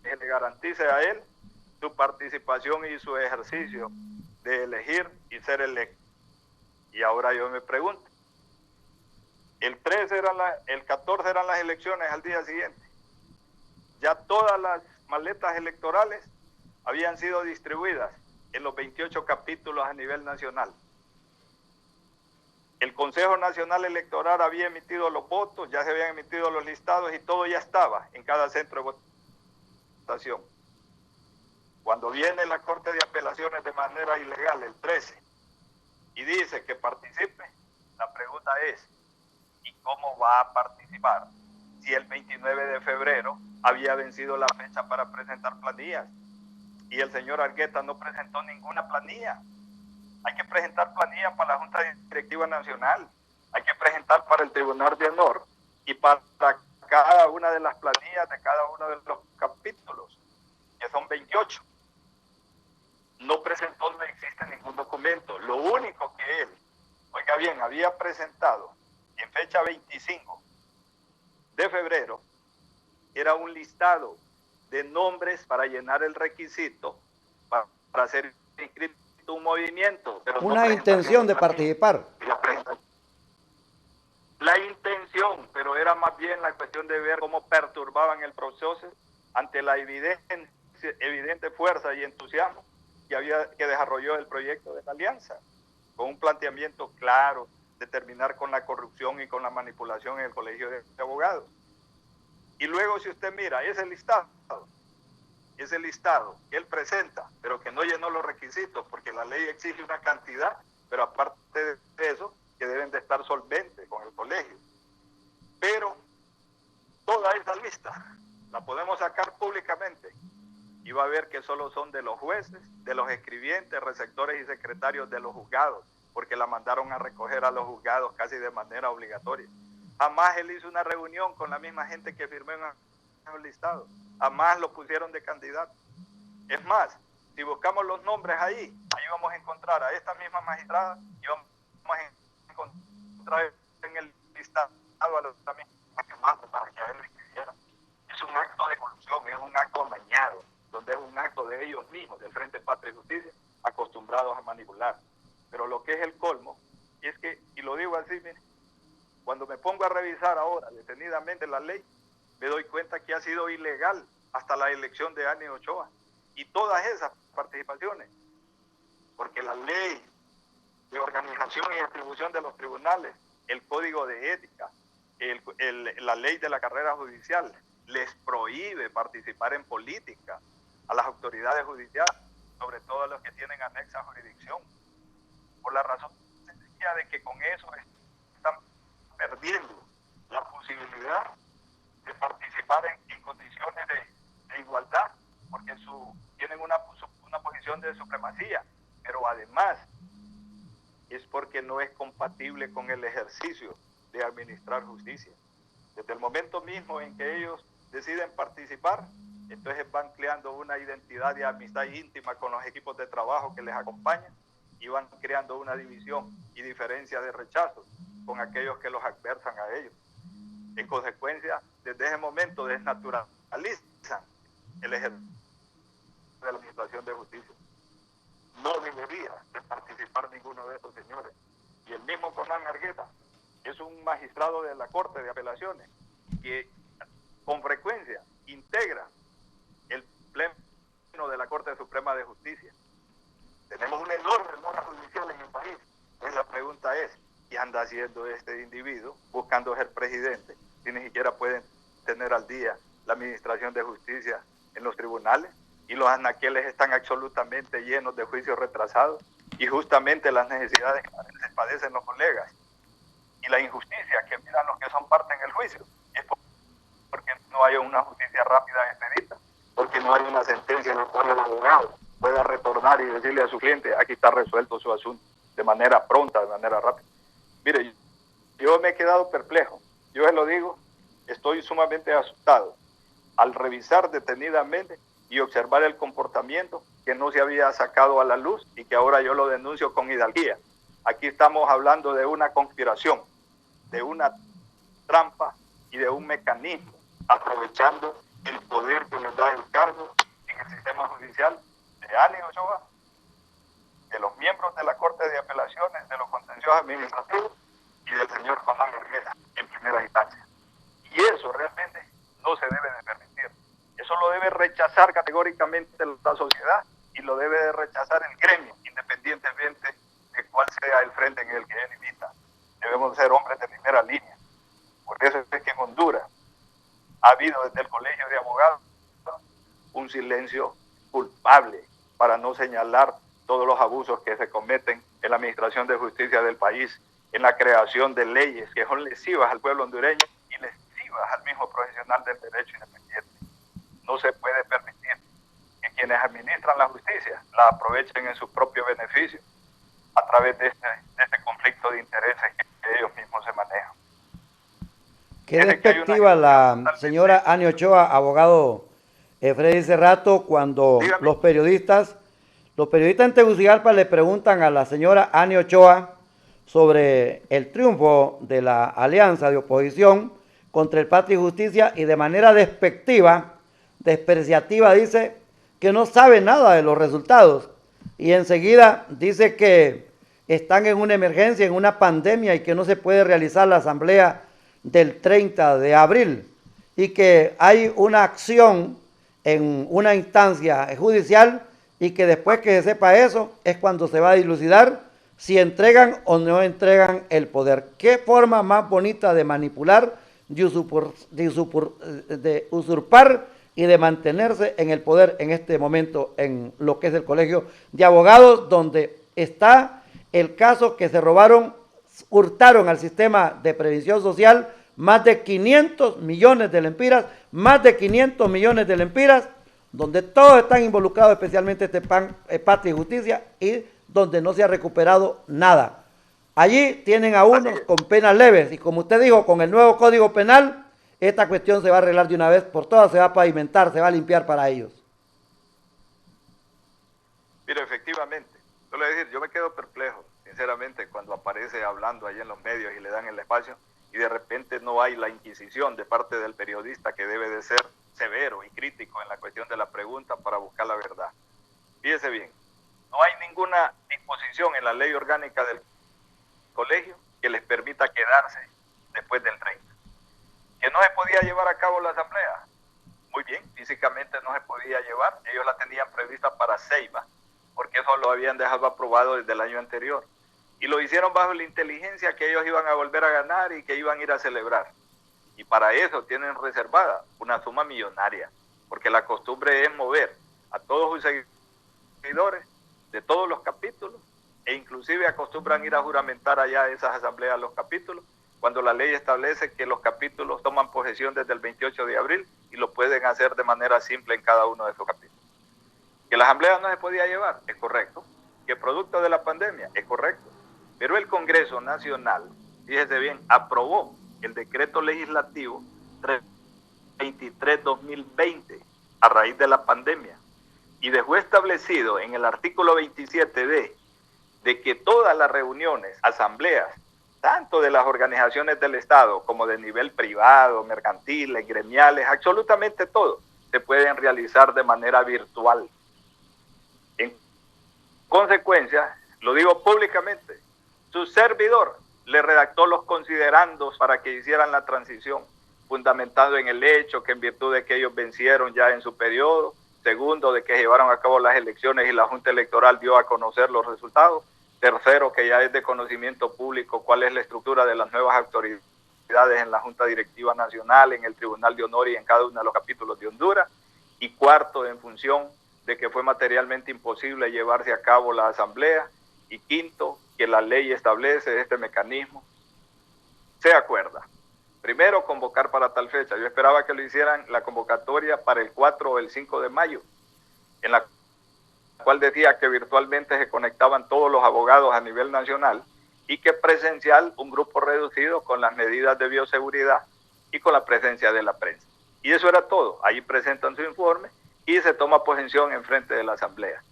se le garantice a él su participación y su ejercicio de elegir y ser electo. Y ahora yo me pregunto, El 14 eran las elecciones al día siguiente. Ya todas las maletas electorales habían sido distribuidas en los 28 capítulos a nivel nacional. El Consejo Nacional Electoral había emitido los votos, ya se habían emitido los listados y todo ya estaba en cada centro de votación. Cuando viene la Corte de Apelaciones de manera ilegal el 13 y dice que participe, la pregunta es, ¿y cómo va a participar si el 29 de febrero había vencido la fecha para presentar planillas? Y el señor Argueta no presentó ninguna planilla. Hay que presentar planilla para la Junta Directiva Nacional, hay que presentar para el Tribunal de Honor y para cada una de las planillas de cada uno de los capítulos, que son 28. No presentó, no existe ningún documento. Lo único que él, oiga bien, había presentado en fecha 25 de febrero era un listado de nombres para llenar el requisito para ser inscrito un movimiento, pero una intención de participar. La intención, pero era más bien la cuestión de ver cómo perturbaban el proceso ante la evidente fuerza y entusiasmo que desarrolló el proyecto de la alianza, con un planteamiento claro de terminar con la corrupción y con la manipulación en el Colegio de Abogados. Y luego, si usted mira ese listado que él presenta, pero que no llenó los requisitos, porque la ley exige una cantidad, pero aparte de eso, que deben de estar solventes con el colegio. Pero toda esa lista la podemos sacar públicamente y va a ver que solo son de los jueces, de los escribientes, receptores y secretarios de los juzgados, porque la mandaron a recoger a los juzgados casi de manera obligatoria. Jamás él hizo una reunión con la misma gente que firmó en el listado. Jamás lo pusieron de candidato. Es más, si buscamos los nombres ahí vamos a encontrar a esta misma magistrada y vamos a encontrar en el listado a los también para que a él le quisiera. Es un acto de corrupción, es un acto amañado, donde es un acto de ellos mismos, del Frente Patria y Justicia, acostumbrados a manipular. Pero lo que es el colmo es que, y lo digo así, mire, cuando me pongo a revisar ahora detenidamente la ley, me doy cuenta que ha sido ilegal hasta la elección de Annie Ochoa y todas esas participaciones, porque la ley de organización y distribución de los tribunales, el código de ética, la ley de la carrera judicial les prohíbe participar en política a las autoridades judiciales, sobre todo a los que tienen anexa jurisdicción, por la razón sencilla de que con eso están perdiendo la posibilidad de participar en condiciones de igualdad, porque tienen una posición de supremacía, pero además es porque no es compatible con el ejercicio de administrar justicia. Desde el momento mismo en que ellos deciden participar, entonces van creando una identidad de amistad íntima con los equipos de trabajo que les acompañan y van creando una división y diferencia de rechazo con aquellos que los adversan a ellos. En consecuencia, desde ese momento desnaturalizan el ejercicio de la administración de justicia. No debería de participar ninguno de estos señores. Y el mismo Conan Argueta es un magistrado de la Corte de Apelaciones que con frecuencia integra el pleno de la Corte Suprema de Justicia. Tenemos una enorme mora judicial en el país. Entonces la pregunta es, ¿qué anda haciendo este individuo buscando ser presidente si ni siquiera pueden tener al día la administración de justicia en los tribunales? Y los anaqueles están absolutamente llenos de juicios retrasados y justamente las necesidades que a veces padecen los colegas y la injusticia que miran los que son parte en el juicio es porque no hay una justicia rápida y expedita, porque no hay una sentencia en la cual el abogado pueda retornar y decirle a su cliente, aquí está resuelto su asunto de manera pronta, de manera rápida. Mire, yo me he quedado perplejo, yo se lo digo, estoy sumamente asustado al revisar detenidamente y observar el comportamiento que no se había sacado a la luz y que ahora yo lo denuncio con hidalguía. Aquí estamos hablando de una conspiración, de una trampa y de un mecanismo, aprovechando el poder que les da el cargo en el sistema judicial de Annie Ochoa, de los miembros de la Corte de Apelaciones, de los contenciosos administrativos y del señor Conan Argueta. debe rechazar categóricamente la sociedad y lo debe de rechazar el gremio, independientemente de cuál sea el frente en el que él milita. Debemos ser hombres de primera línea. Por eso es que en Honduras ha habido desde el Colegio de Abogados un silencio culpable para no señalar todos los abusos que se cometen en la administración de justicia del país, en la creación de leyes que son lesivas al pueblo hondureño y lesivas al mismo profesional del derecho independiente. No se puede permitir que quienes administran la justicia la aprovechen en su propio beneficio a través de este conflicto de intereses que ellos mismos se manejan. Qué despectiva la señora Ani Ochoa, abogado Freddy Cerrato, cuando Dígame. los periodistas en Tegucigalpa le preguntan a la señora Ani Ochoa sobre el triunfo de la alianza de oposición contra el Patria y Justicia, y de manera despectiva, despreciativa, dice que no sabe nada de los resultados, y enseguida dice que están en una emergencia, en una pandemia, y que no se puede realizar la asamblea del 30 de abril, y que hay una acción en una instancia judicial, y que después que se sepa eso es cuando se va a dilucidar si entregan o no entregan el poder. ¿Qué forma más bonita de manipular, de usurpar y de mantenerse en el poder en este momento en lo que es el Colegio de Abogados, donde está el caso que se robaron, hurtaron al sistema de previsión social más de 500 millones de lempiras, donde todos están involucrados, especialmente Patria y Justicia, y donde no se ha recuperado nada. Allí tienen a unos con penas leves, y como usted dijo, con el nuevo Código Penal, esta cuestión se va a arreglar de una vez por todas, se va a pavimentar, se va a limpiar para ellos. Mire, efectivamente, yo le voy a decir, yo me quedo perplejo, sinceramente, cuando aparece hablando ahí en los medios y le dan el espacio, y de repente no hay la inquisición de parte del periodista, que debe de ser severo y crítico en la cuestión de la pregunta para buscar la verdad. Fíjese bien, no hay ninguna disposición en la ley orgánica del colegio que les permita quedarse después del 30. Que no se podía llevar a cabo la asamblea. Muy bien, físicamente no se podía llevar, ellos la tenían prevista para Ceiba, porque eso lo habían dejado aprobado desde el año anterior. Y lo hicieron bajo la inteligencia que ellos iban a volver a ganar y que iban a ir a celebrar. Y para eso tienen reservada una suma millonaria, porque la costumbre es mover a todos sus seguidores de todos los capítulos, e inclusive acostumbran ir a juramentar allá esas asambleas los capítulos, cuando la ley establece que los capítulos toman posesión desde el 28 de abril y lo pueden hacer de manera simple en cada uno de esos capítulos. Que la asamblea no se podía llevar, es correcto. Que producto de la pandemia, es correcto. Pero el Congreso Nacional, fíjese bien, aprobó el decreto legislativo 23-2020 a raíz de la pandemia, y dejó establecido en el artículo 27D de que todas las reuniones, asambleas, tanto de las organizaciones del Estado como de nivel privado, mercantiles, gremiales, absolutamente todo, se pueden realizar de manera virtual. En consecuencia, lo digo públicamente, su servidor le redactó los considerandos para que hicieran la transición, fundamentado en el hecho que en virtud de que ellos vencieron ya en su periodo, segundo, de que llevaron a cabo las elecciones y la Junta Electoral dio a conocer los resultados, tercero, que ya es de conocimiento público cuál es la estructura de las nuevas autoridades en la Junta Directiva Nacional, en el Tribunal de Honor y en cada uno de los capítulos de Honduras, y cuarto, en función de que fue materialmente imposible llevarse a cabo la asamblea, y quinto, que la ley establece este mecanismo, se acuerda. Primero, convocar para tal fecha. Yo esperaba que lo hicieran la convocatoria para el 4 o el 5 de mayo, en la cual decía que virtualmente se conectaban todos los abogados a nivel nacional y que presencial un grupo reducido con las medidas de bioseguridad y con la presencia de la prensa. Y eso era todo. Ahí presentan su informe y se toma posesión en frente de la asamblea.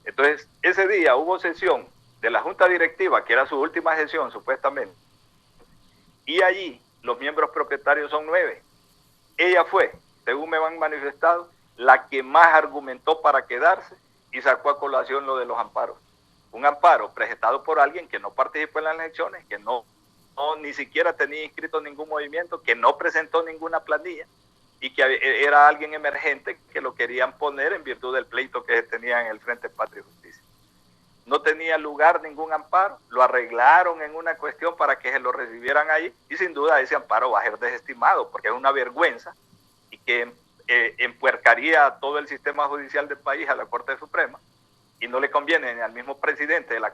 Entonces, ese día hubo sesión de la Junta Directiva, que era su última sesión supuestamente, y allí los miembros propietarios son 9. Ella fue, según me han manifestado, la que más argumentó para quedarse y sacó a colación lo de los amparos. Un amparo presentado por alguien que no participó en las elecciones, que no ni siquiera tenía inscrito ningún movimiento, que no presentó ninguna planilla y que era alguien emergente que lo querían poner en virtud del pleito que tenía en el Frente Patria y Justicia. No tenía lugar ningún amparo, lo arreglaron en una cuestión para que se lo recibieran ahí, y sin duda ese amparo va a ser desestimado, porque es una vergüenza y que empuercaría a todo el sistema judicial del país, a la Corte Suprema, y no le conviene ni al mismo presidente de la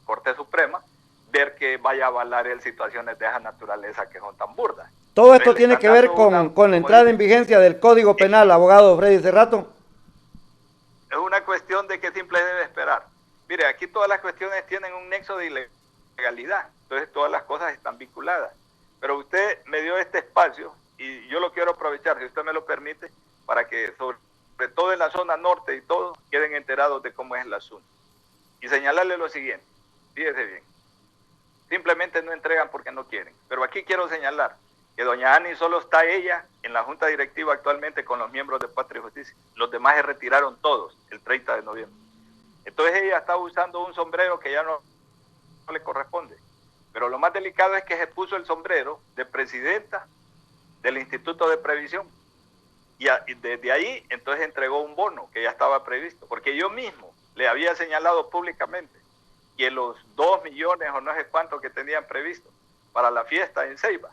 Corte Suprema ver que vaya a avalar él situaciones de esa naturaleza que son tan burdas. Todo esto tiene que ver con la entrada en vigencia del Código Penal, abogado Freddy Cerrato. Es una cuestión de que simple debe esperar. Mire, aquí todas las cuestiones tienen un nexo de ilegalidad, entonces todas las cosas están vinculadas. Pero usted me dio este espacio y yo lo quiero aprovechar, si usted me lo permite, para que sobre todo en la zona norte y todo queden enterados de cómo es el asunto. Y señalarle lo siguiente, fíjese bien, simplemente no entregan porque no quieren. Pero aquí quiero señalar que doña Ani solo está ella en la junta directiva actualmente con los miembros de Patria y Justicia. Los demás se retiraron todos el 30 de noviembre. Entonces ella está usando un sombrero que ya no le corresponde. Pero lo más delicado es que se puso el sombrero de presidenta del Instituto de Previsión. Y desde ahí entonces entregó un bono que ya estaba previsto. Porque yo mismo le había señalado públicamente que los 2 millones o no sé cuánto que tenían previsto para la fiesta en Ceiba,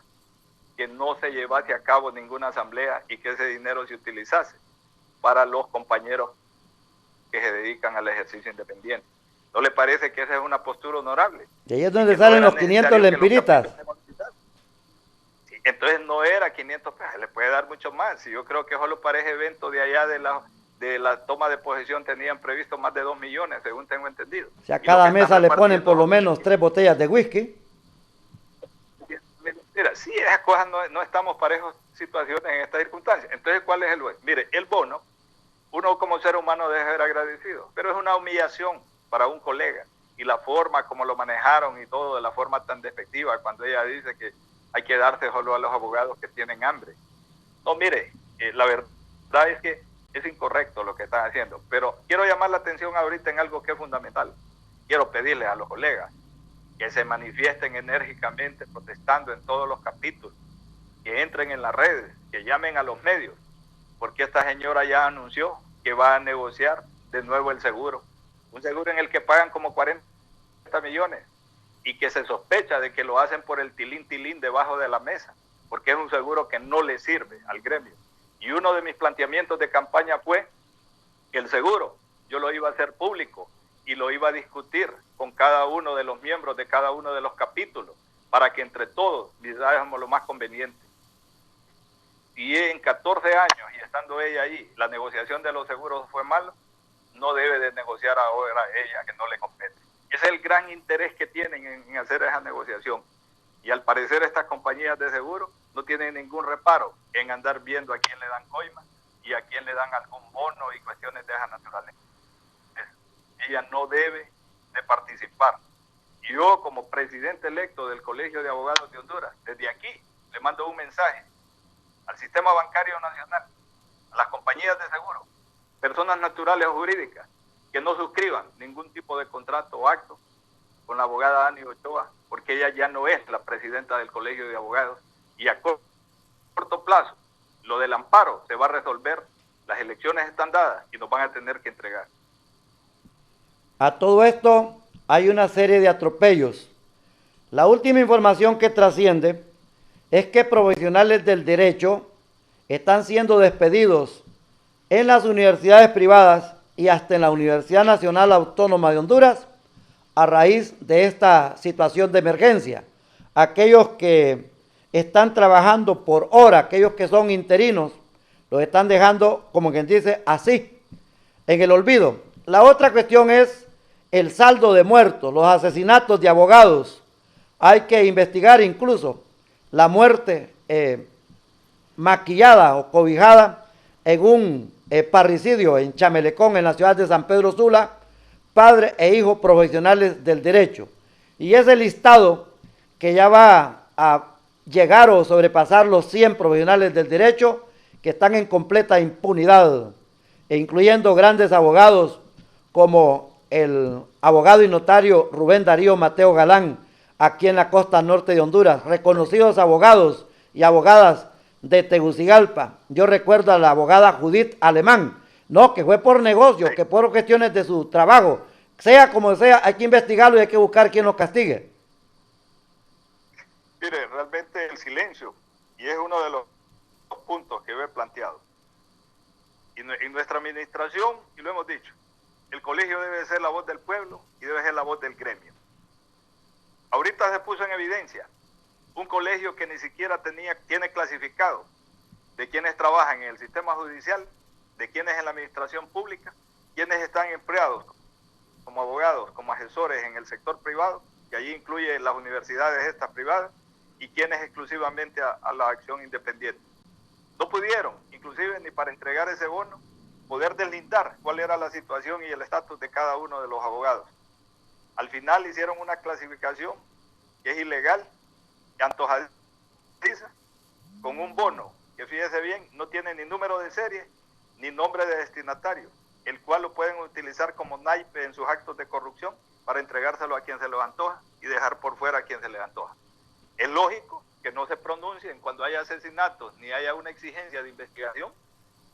que no se llevase a cabo ninguna asamblea y que ese dinero se utilizase para los compañeros que se dedican al ejercicio independiente. ¿No le parece que esa es una postura honorable? Y ahí es donde salen los 500 lempiritas. Sí, entonces no era 500 pesos, le puede dar mucho más. Si yo creo que solo para ese evento de allá de la toma de posesión tenían previsto más de 2 millones, según tengo entendido. O sea, cada mesa le ponen por lo menos 3 botellas de whisky. Mira, sí, esas cosas no estamos para esas situaciones en estas circunstancias. Entonces, ¿cuál es el bueno? Mire, el bono, uno como ser humano debe ser agradecido, pero es una humillación para un colega. Y la forma como lo manejaron y todo, de la forma tan despectiva, cuando ella dice que hay que darse solo a los abogados que tienen hambre. No, mire, la verdad es que es incorrecto lo que están haciendo, pero quiero llamar la atención ahorita en algo que es fundamental. Quiero pedirles a los colegas que se manifiesten enérgicamente protestando en todos los capítulos, que entren en las redes, que llamen a los medios, porque esta señora ya anunció que va a negociar de nuevo el seguro, un seguro en el que pagan como 40 millones y que se sospecha de que lo hacen por el tilín debajo de la mesa, porque es un seguro que no le sirve al gremio. Y uno de mis planteamientos de campaña fue que el seguro yo lo iba a hacer público y lo iba a discutir con cada uno de los miembros de cada uno de los capítulos para que entre todos hagamos lo más conveniente. Y en 14 años, y estando ella ahí, la negociación de los seguros fue mala, no debe de negociar ahora ella, que no le compete. Ese es el gran interés que tienen en hacer esa negociación. Y al parecer estas compañías de seguro no tienen ningún reparo en andar viendo a quién le dan coima y a quién le dan algún bono y cuestiones de esa naturaleza. Ella no debe de participar. Y yo, como presidente electo del Colegio de Abogados de Honduras, desde aquí le mando un mensaje al Sistema Bancario Nacional, a las compañías de seguro, personas naturales o jurídicas, que no suscriban ningún tipo de contrato o acto con la abogada Ani Ochoa, porque ella ya no es la presidenta del Colegio de Abogados, y a corto plazo, lo del amparo se va a resolver, las elecciones están dadas y nos van a tener que entregar. A todo esto hay una serie de atropellos. La última información que trasciende es que profesionales del derecho están siendo despedidos en las universidades privadas y hasta en la Universidad Nacional Autónoma de Honduras a raíz de esta situación de emergencia. Aquellos que están trabajando por hora, aquellos que son interinos, los están dejando, como quien dice, así, en el olvido. La otra cuestión es el saldo de muertos, los asesinatos de abogados. Hay que investigar incluso la muerte maquillada o cobijada en un parricidio en Chamelecón, en la ciudad de San Pedro Sula, padre e hijo profesionales del derecho. Y ese listado que ya va a llegar o sobrepasar los 100 profesionales del derecho que están en completa impunidad, e incluyendo grandes abogados como el abogado y notario Rubén Darío Mateo Galán, aquí en la costa norte de Honduras, reconocidos abogados y abogadas de Tegucigalpa. Yo recuerdo a la abogada Judith Alemán, no, que fue por negocio, Sí. que por cuestiones de su trabajo. Sea como sea, hay que investigarlo y hay que buscar quien lo castigue. Mire, realmente el silencio, y es uno de los puntos que he planteado. Y en nuestra administración, y lo hemos dicho, el colegio debe ser la voz del pueblo y debe ser la voz del gremio. Ahorita se puso en evidencia un colegio que ni siquiera tiene clasificado de quienes trabajan en el sistema judicial, de quienes en la administración pública, quienes están empleados como abogados, como asesores en el sector privado, que allí incluye las universidades estas privadas, y quienes exclusivamente a la acción independiente. No pudieron, inclusive ni para entregar ese bono, poder deslindar cuál era la situación y el estatus de cada uno de los abogados. Al final hicieron una clasificación que es ilegal, y antojadiza, con un bono que, fíjese bien, no tiene ni número de serie ni nombre de destinatario, el cual lo pueden utilizar como naipe en sus actos de corrupción para entregárselo a quien se les antoja y dejar por fuera a quien se les antoja. Es lógico que no se pronuncien cuando haya asesinatos, ni haya una exigencia de investigación,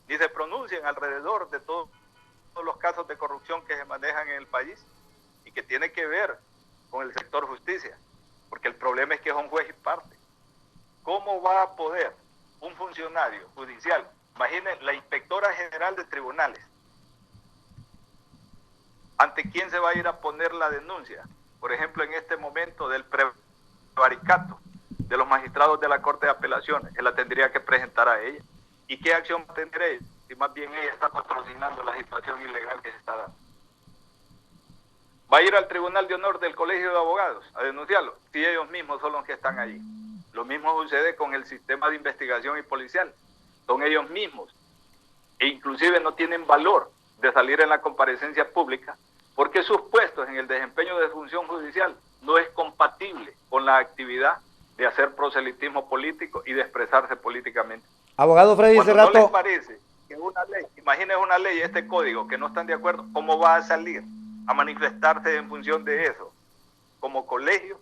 ni se pronuncien alrededor de todos los casos de corrupción que se manejan en el país y que tiene que ver con el sector justicia, porque el problema es que son juez y parte. ¿Cómo va a poder un funcionario judicial, imaginen la inspectora general de tribunales, ante quién se va a ir a poner la denuncia? Por ejemplo, en este momento del prevaricato de los magistrados de la Corte de Apelaciones, él la tendría que presentar a ella. ¿Y qué acción va a tener ella? Si más bien ella está patrocinando la situación ilegal que se está dando. Va a ir al Tribunal de Honor del Colegio de Abogados a denunciarlo, si ellos mismos son los que están allí. Lo mismo sucede con el sistema de investigación y policial. Son ellos mismos. E inclusive no tienen valor de salir en la comparecencia pública porque sus puestos en el desempeño de función judicial no es compatible con la actividad de hacer proselitismo político y de expresarse políticamente. Abogado Freddy Cuando Cerrato. no les parece que una ley, imagínense una ley, este código, que no están de acuerdo, ¿cómo va a salir a manifestarse en función de eso? Como colegio,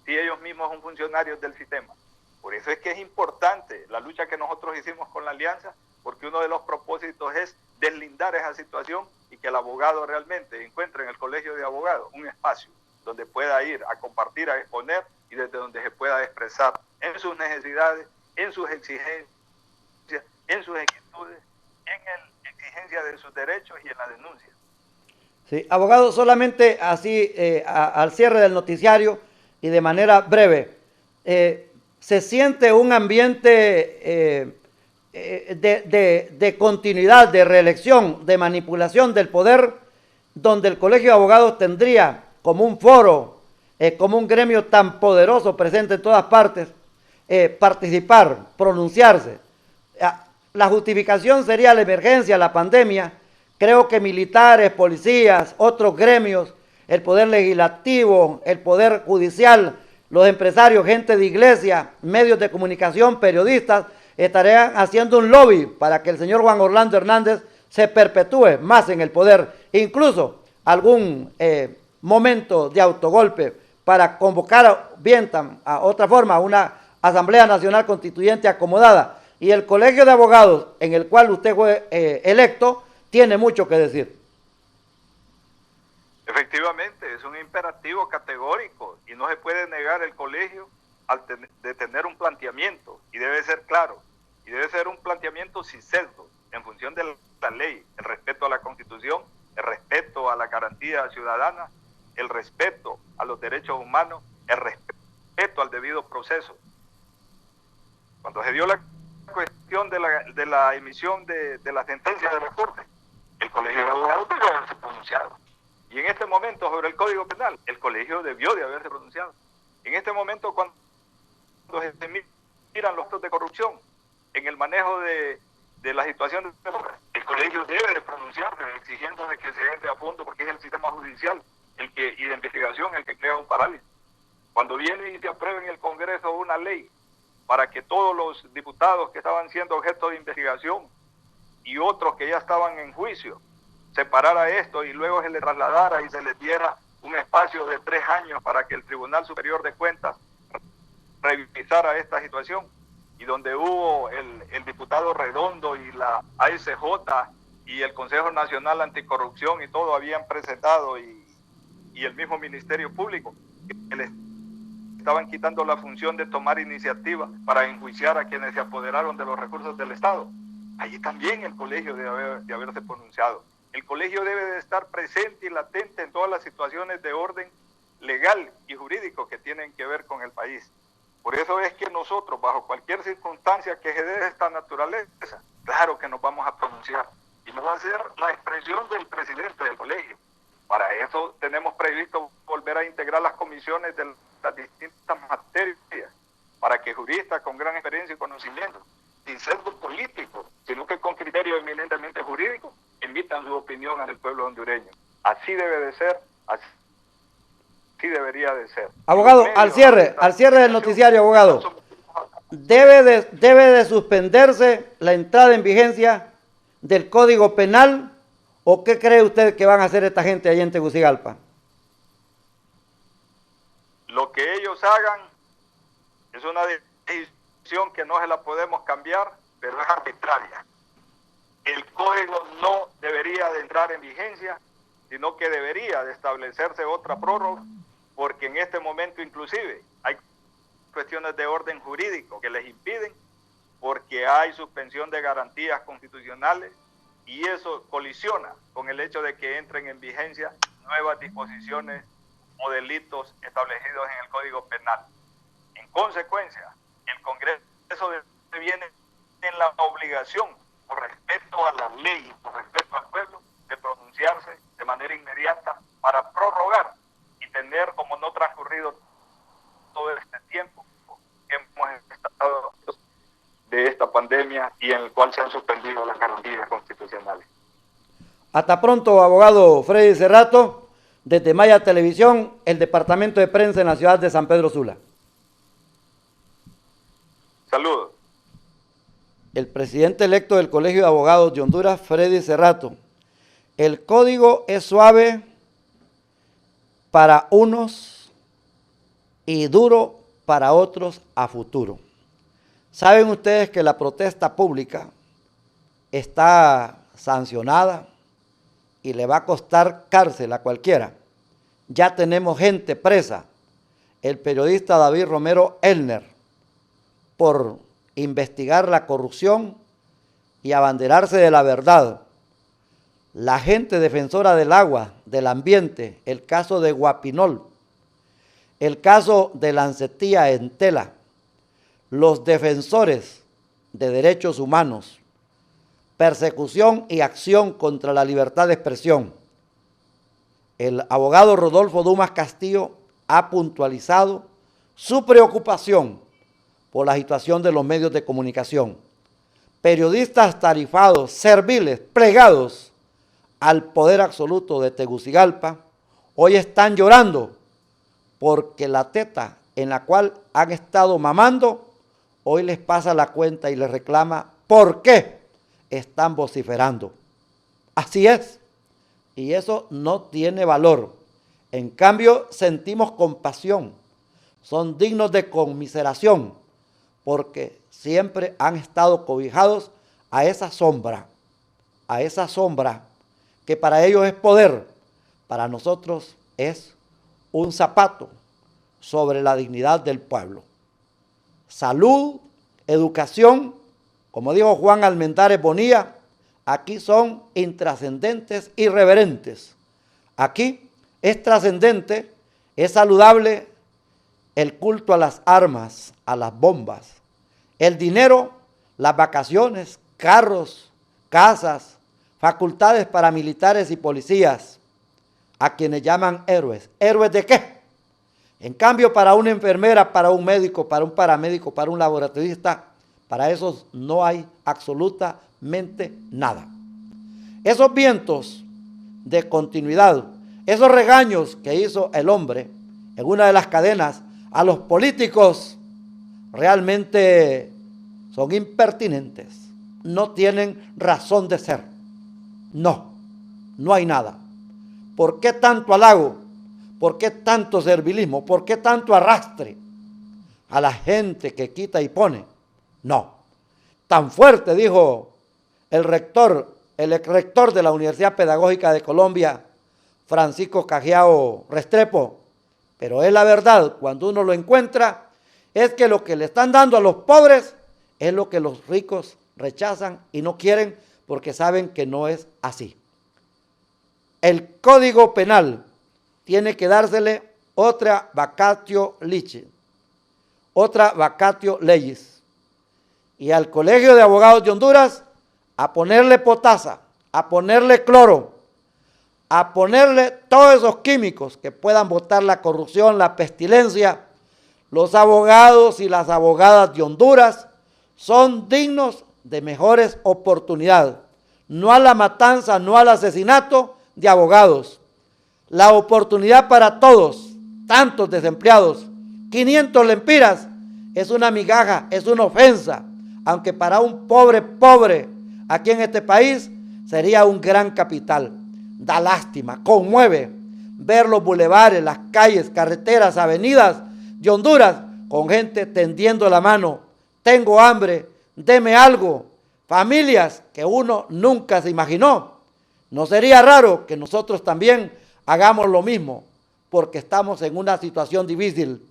si ellos mismos son funcionarios del sistema. Por eso es que es importante la lucha que nosotros hicimos con la alianza, porque uno de los propósitos es deslindar esa situación y que el abogado realmente encuentre en el colegio de abogados un espacio donde pueda ir a compartir, a exponer y desde donde se pueda expresar en sus necesidades, en sus exigencias, en sus inquietudes, en la exigencia de sus derechos y en la denuncia. Sí, abogado, solamente así al cierre del noticiario y de manera breve, se siente un ambiente de continuidad, de reelección, de manipulación del poder, donde el Colegio de Abogados tendría como un foro, como un gremio tan poderoso presente en todas partes, participar, pronunciarse. La justificación sería la emergencia, la pandemia. Creo que militares, policías, otros gremios, el poder legislativo, el poder judicial, los empresarios, gente de iglesia, medios de comunicación, periodistas, estarían haciendo un lobby para que el señor Juan Orlando Hernández se perpetúe más en el poder, incluso algún momento de autogolpe para convocar a otra forma, una Asamblea Nacional Constituyente acomodada. Y el Colegio de Abogados, en el cual usted fue electo, tiene mucho que decir. Efectivamente, es un imperativo categórico y no se puede negar el colegio de tener un planteamiento, y debe ser claro, y debe ser un planteamiento sin sesgo, en función de la ley, el respeto a la Constitución, el respeto a la garantía ciudadana, el respeto a los derechos humanos, el respeto al debido proceso. Cuando se dio la cuestión de la emisión de la sentencia de la Corte, el Colegio de Abogados debió haberse pronunciado. Y en este momento, sobre el Código Penal, el colegio debió de haberse pronunciado. En este momento, cuando se miran los actos de corrupción, en el manejo de la situación de el colegio debe de pronunciarse, exigiendo de que se entre a fondo, porque es el sistema judicial y de investigación el que crea un parálisis. Cuando viene y se aprueba en el Congreso una ley para que todos los diputados que estaban siendo objeto de investigación y otros que ya estaban en juicio, separara esto y luego se le trasladara y se les diera un espacio de 3 años para que el Tribunal Superior de Cuentas revisara esta situación, y donde hubo el diputado Redondo y la ASJ y el Consejo Nacional Anticorrupción y todo habían presentado y el mismo Ministerio Público, que les estaban quitando la función de tomar iniciativa para enjuiciar a quienes se apoderaron de los recursos del Estado. Allí también el colegio debe de haberse pronunciado. El colegio debe de estar presente y latente en todas las situaciones de orden legal y jurídico que tienen que ver con el país. Por eso es que nosotros, bajo cualquier circunstancia que se dé de esta naturaleza, claro que nos vamos a pronunciar. Y no va a ser la expresión del presidente del colegio. Para eso tenemos previsto volver a integrar las comisiones de las distintas materias, para que juristas con gran experiencia y conocimiento, sin sesgo político, sino que con criterio eminentemente jurídico, emitan su opinión al pueblo hondureño. Así debe de ser, así debería de ser. Abogado, al cierre del noticiario, abogado, ¿debe de suspenderse la entrada en vigencia del Código Penal o qué cree usted que van a hacer esta gente allá en Tegucigalpa? Lo que ellos hagan es una decisión que no se la podemos cambiar, pero es arbitraria. El código no debería de entrar en vigencia, sino que debería de establecerse otra prórroga, porque en este momento inclusive hay cuestiones de orden jurídico que les impiden, porque hay suspensión de garantías constitucionales y eso colisiona con el hecho de que entren en vigencia nuevas disposiciones o delitos establecidos en el Código Penal. En consecuencia, el Congreso viene en la obligación, por respeto a la ley y por respeto al pueblo, de pronunciarse de manera inmediata para prorrogar y tener como no transcurrido todo este tiempo que hemos estado de esta pandemia y en el cual se han suspendido las garantías constitucionales. Hasta pronto, abogado Freddy Cerrato, desde Maya Televisión, el departamento de prensa en la ciudad de San Pedro Sula. Saludos. El presidente electo del Colegio de Abogados de Honduras, Freddy Cerrato. El código es suave para unos y duro para otros a futuro. Saben ustedes que la protesta pública está sancionada y le va a costar cárcel a cualquiera. Ya tenemos gente presa. El periodista David Romero Elner, por investigar la corrupción y abanderarse de la verdad. La gente defensora del agua, del ambiente, el caso de Guapinol, el caso de Lancetía en Tela, los defensores de derechos humanos, persecución y acción contra la libertad de expresión. El abogado Rodolfo Dumas Castillo ha puntualizado su preocupación por la situación de los medios de comunicación. Periodistas tarifados, serviles, plegados al poder absoluto de Tegucigalpa, hoy están llorando porque la teta en la cual han estado mamando, hoy les pasa la cuenta y les reclama por qué están vociferando. Así es, y eso no tiene valor. En cambio, sentimos compasión, son dignos de conmiseración, porque siempre han estado cobijados a esa sombra que para ellos es poder, para nosotros es un zapato sobre la dignidad del pueblo. Salud, educación, como dijo Juan Almendares Bonilla, aquí son intrascendentes, irreverentes. Aquí es trascendente, es saludable el culto a las armas, a las bombas, el dinero, las vacaciones, carros, casas, facultades paramilitares y policías, a quienes llaman héroes. ¿Héroes de qué? En cambio, para una enfermera, para un médico, para un paramédico, para un laboratorista, para esos no hay absolutamente nada. Esos vientos de continuidad, esos regaños que hizo el hombre en una de las cadenas a los políticos, realmente son impertinentes, no tienen razón de ser. No hay nada. ¿Por qué tanto halago? ¿Por qué tanto servilismo? ¿Por qué tanto arrastre a la gente que quita y pone? No. Tan fuerte, dijo el ex rector de la Universidad Pedagógica de Colombia, Francisco Cajiao Restrepo. Pero es la verdad, cuando uno lo encuentra, es que lo que le están dando a los pobres es lo que los ricos rechazan y no quieren porque saben que no es así. El Código Penal tiene que dársele otra vacatio legis, y al Colegio de Abogados de Honduras a ponerle potasa, a ponerle cloro, a ponerle todos esos químicos que puedan botar la corrupción, la pestilencia. Los abogados y las abogadas de Honduras son dignos de mejores oportunidades, no a la matanza, no al asesinato de abogados. La oportunidad para todos, tantos desempleados, 500 lempiras, es una migaja, es una ofensa, aunque para un pobre aquí en este país sería un gran capital. Da lástima, conmueve ver los bulevares, las calles, carreteras, avenidas de Honduras con gente tendiendo la mano. Tengo hambre, deme algo. Familias que uno nunca se imaginó. No sería raro que nosotros también hagamos lo mismo, porque estamos en una situación difícil.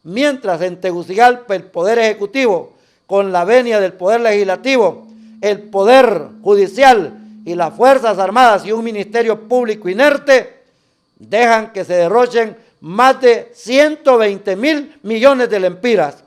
Mientras en Tegucigalpa el Poder Ejecutivo, con la venia del Poder Legislativo, el Poder Judicial y las Fuerzas Armadas y un Ministerio Público inerte, dejan que se derrochen más de 120.000 millones de lempiras.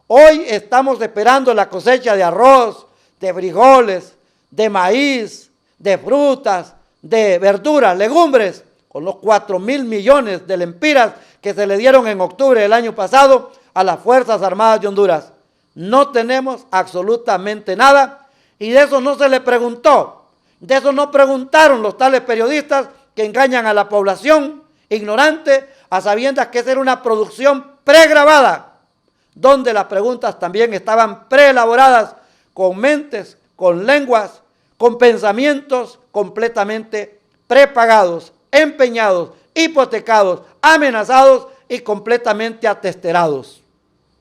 Hoy estamos esperando la cosecha de arroz, de frijoles, de maíz, de frutas, de verduras, legumbres, con los 4.000 millones de lempiras que se le dieron en octubre del año pasado a las Fuerzas Armadas de Honduras. No tenemos absolutamente nada y de eso no se le preguntó. De eso no preguntaron los tales periodistas que engañan a la población ignorante a sabiendas que esa era una producción pregrabada, donde las preguntas también estaban preelaboradas con mentes, con lenguas, con pensamientos completamente prepagados, empeñados, hipotecados, amenazados y completamente atesterados.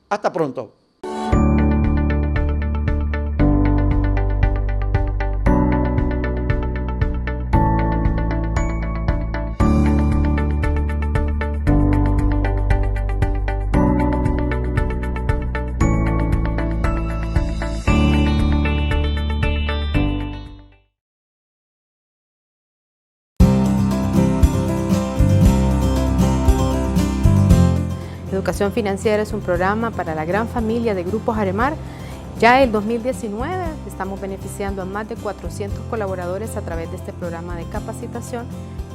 Hasta pronto. Educación Financiera es un programa para la gran familia de Grupos Aremar. Ya en 2019 estamos beneficiando a más de 400 colaboradores a través de este programa de capacitación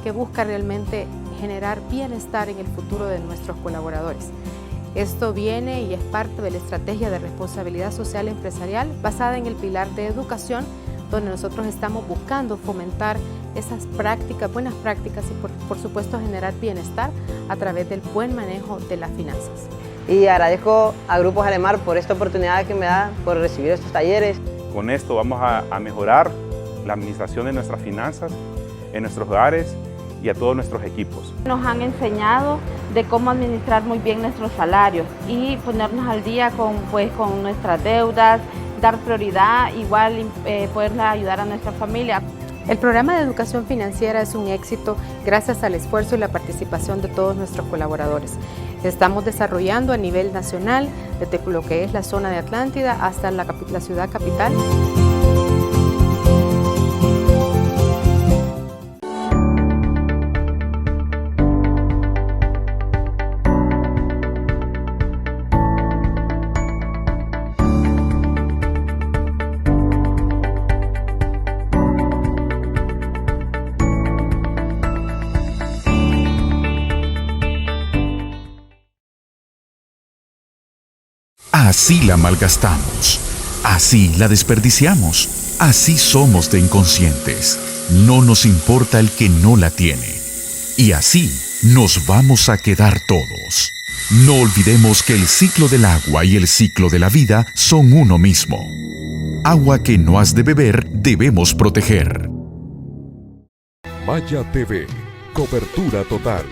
que busca realmente generar bienestar en el futuro de nuestros colaboradores. Esto viene y es parte de la estrategia de responsabilidad social empresarial basada en el pilar de educación, donde nosotros estamos buscando fomentar esas prácticas, buenas prácticas y por supuesto generar bienestar a través del buen manejo de las finanzas. Y agradezco a Grupos Aremar por esta oportunidad que me da por recibir estos talleres. Con esto vamos a mejorar la administración de nuestras finanzas en nuestros hogares y a todos nuestros equipos. Nos han enseñado de cómo administrar muy bien nuestros salarios y ponernos al día con nuestras deudas, dar prioridad, igual poder ayudar a nuestra familia. El programa de educación financiera es un éxito gracias al esfuerzo y la participación de todos nuestros colaboradores. Estamos desarrollando a nivel nacional, desde lo que es la zona de Atlántida hasta la ciudad capital. Así la malgastamos, así la desperdiciamos, así somos de inconscientes. No nos importa el que no la tiene. Y así nos vamos a quedar todos. No olvidemos que el ciclo del agua y el ciclo de la vida son uno mismo. Agua que no has de beber, debemos proteger. Maya TV, cobertura total.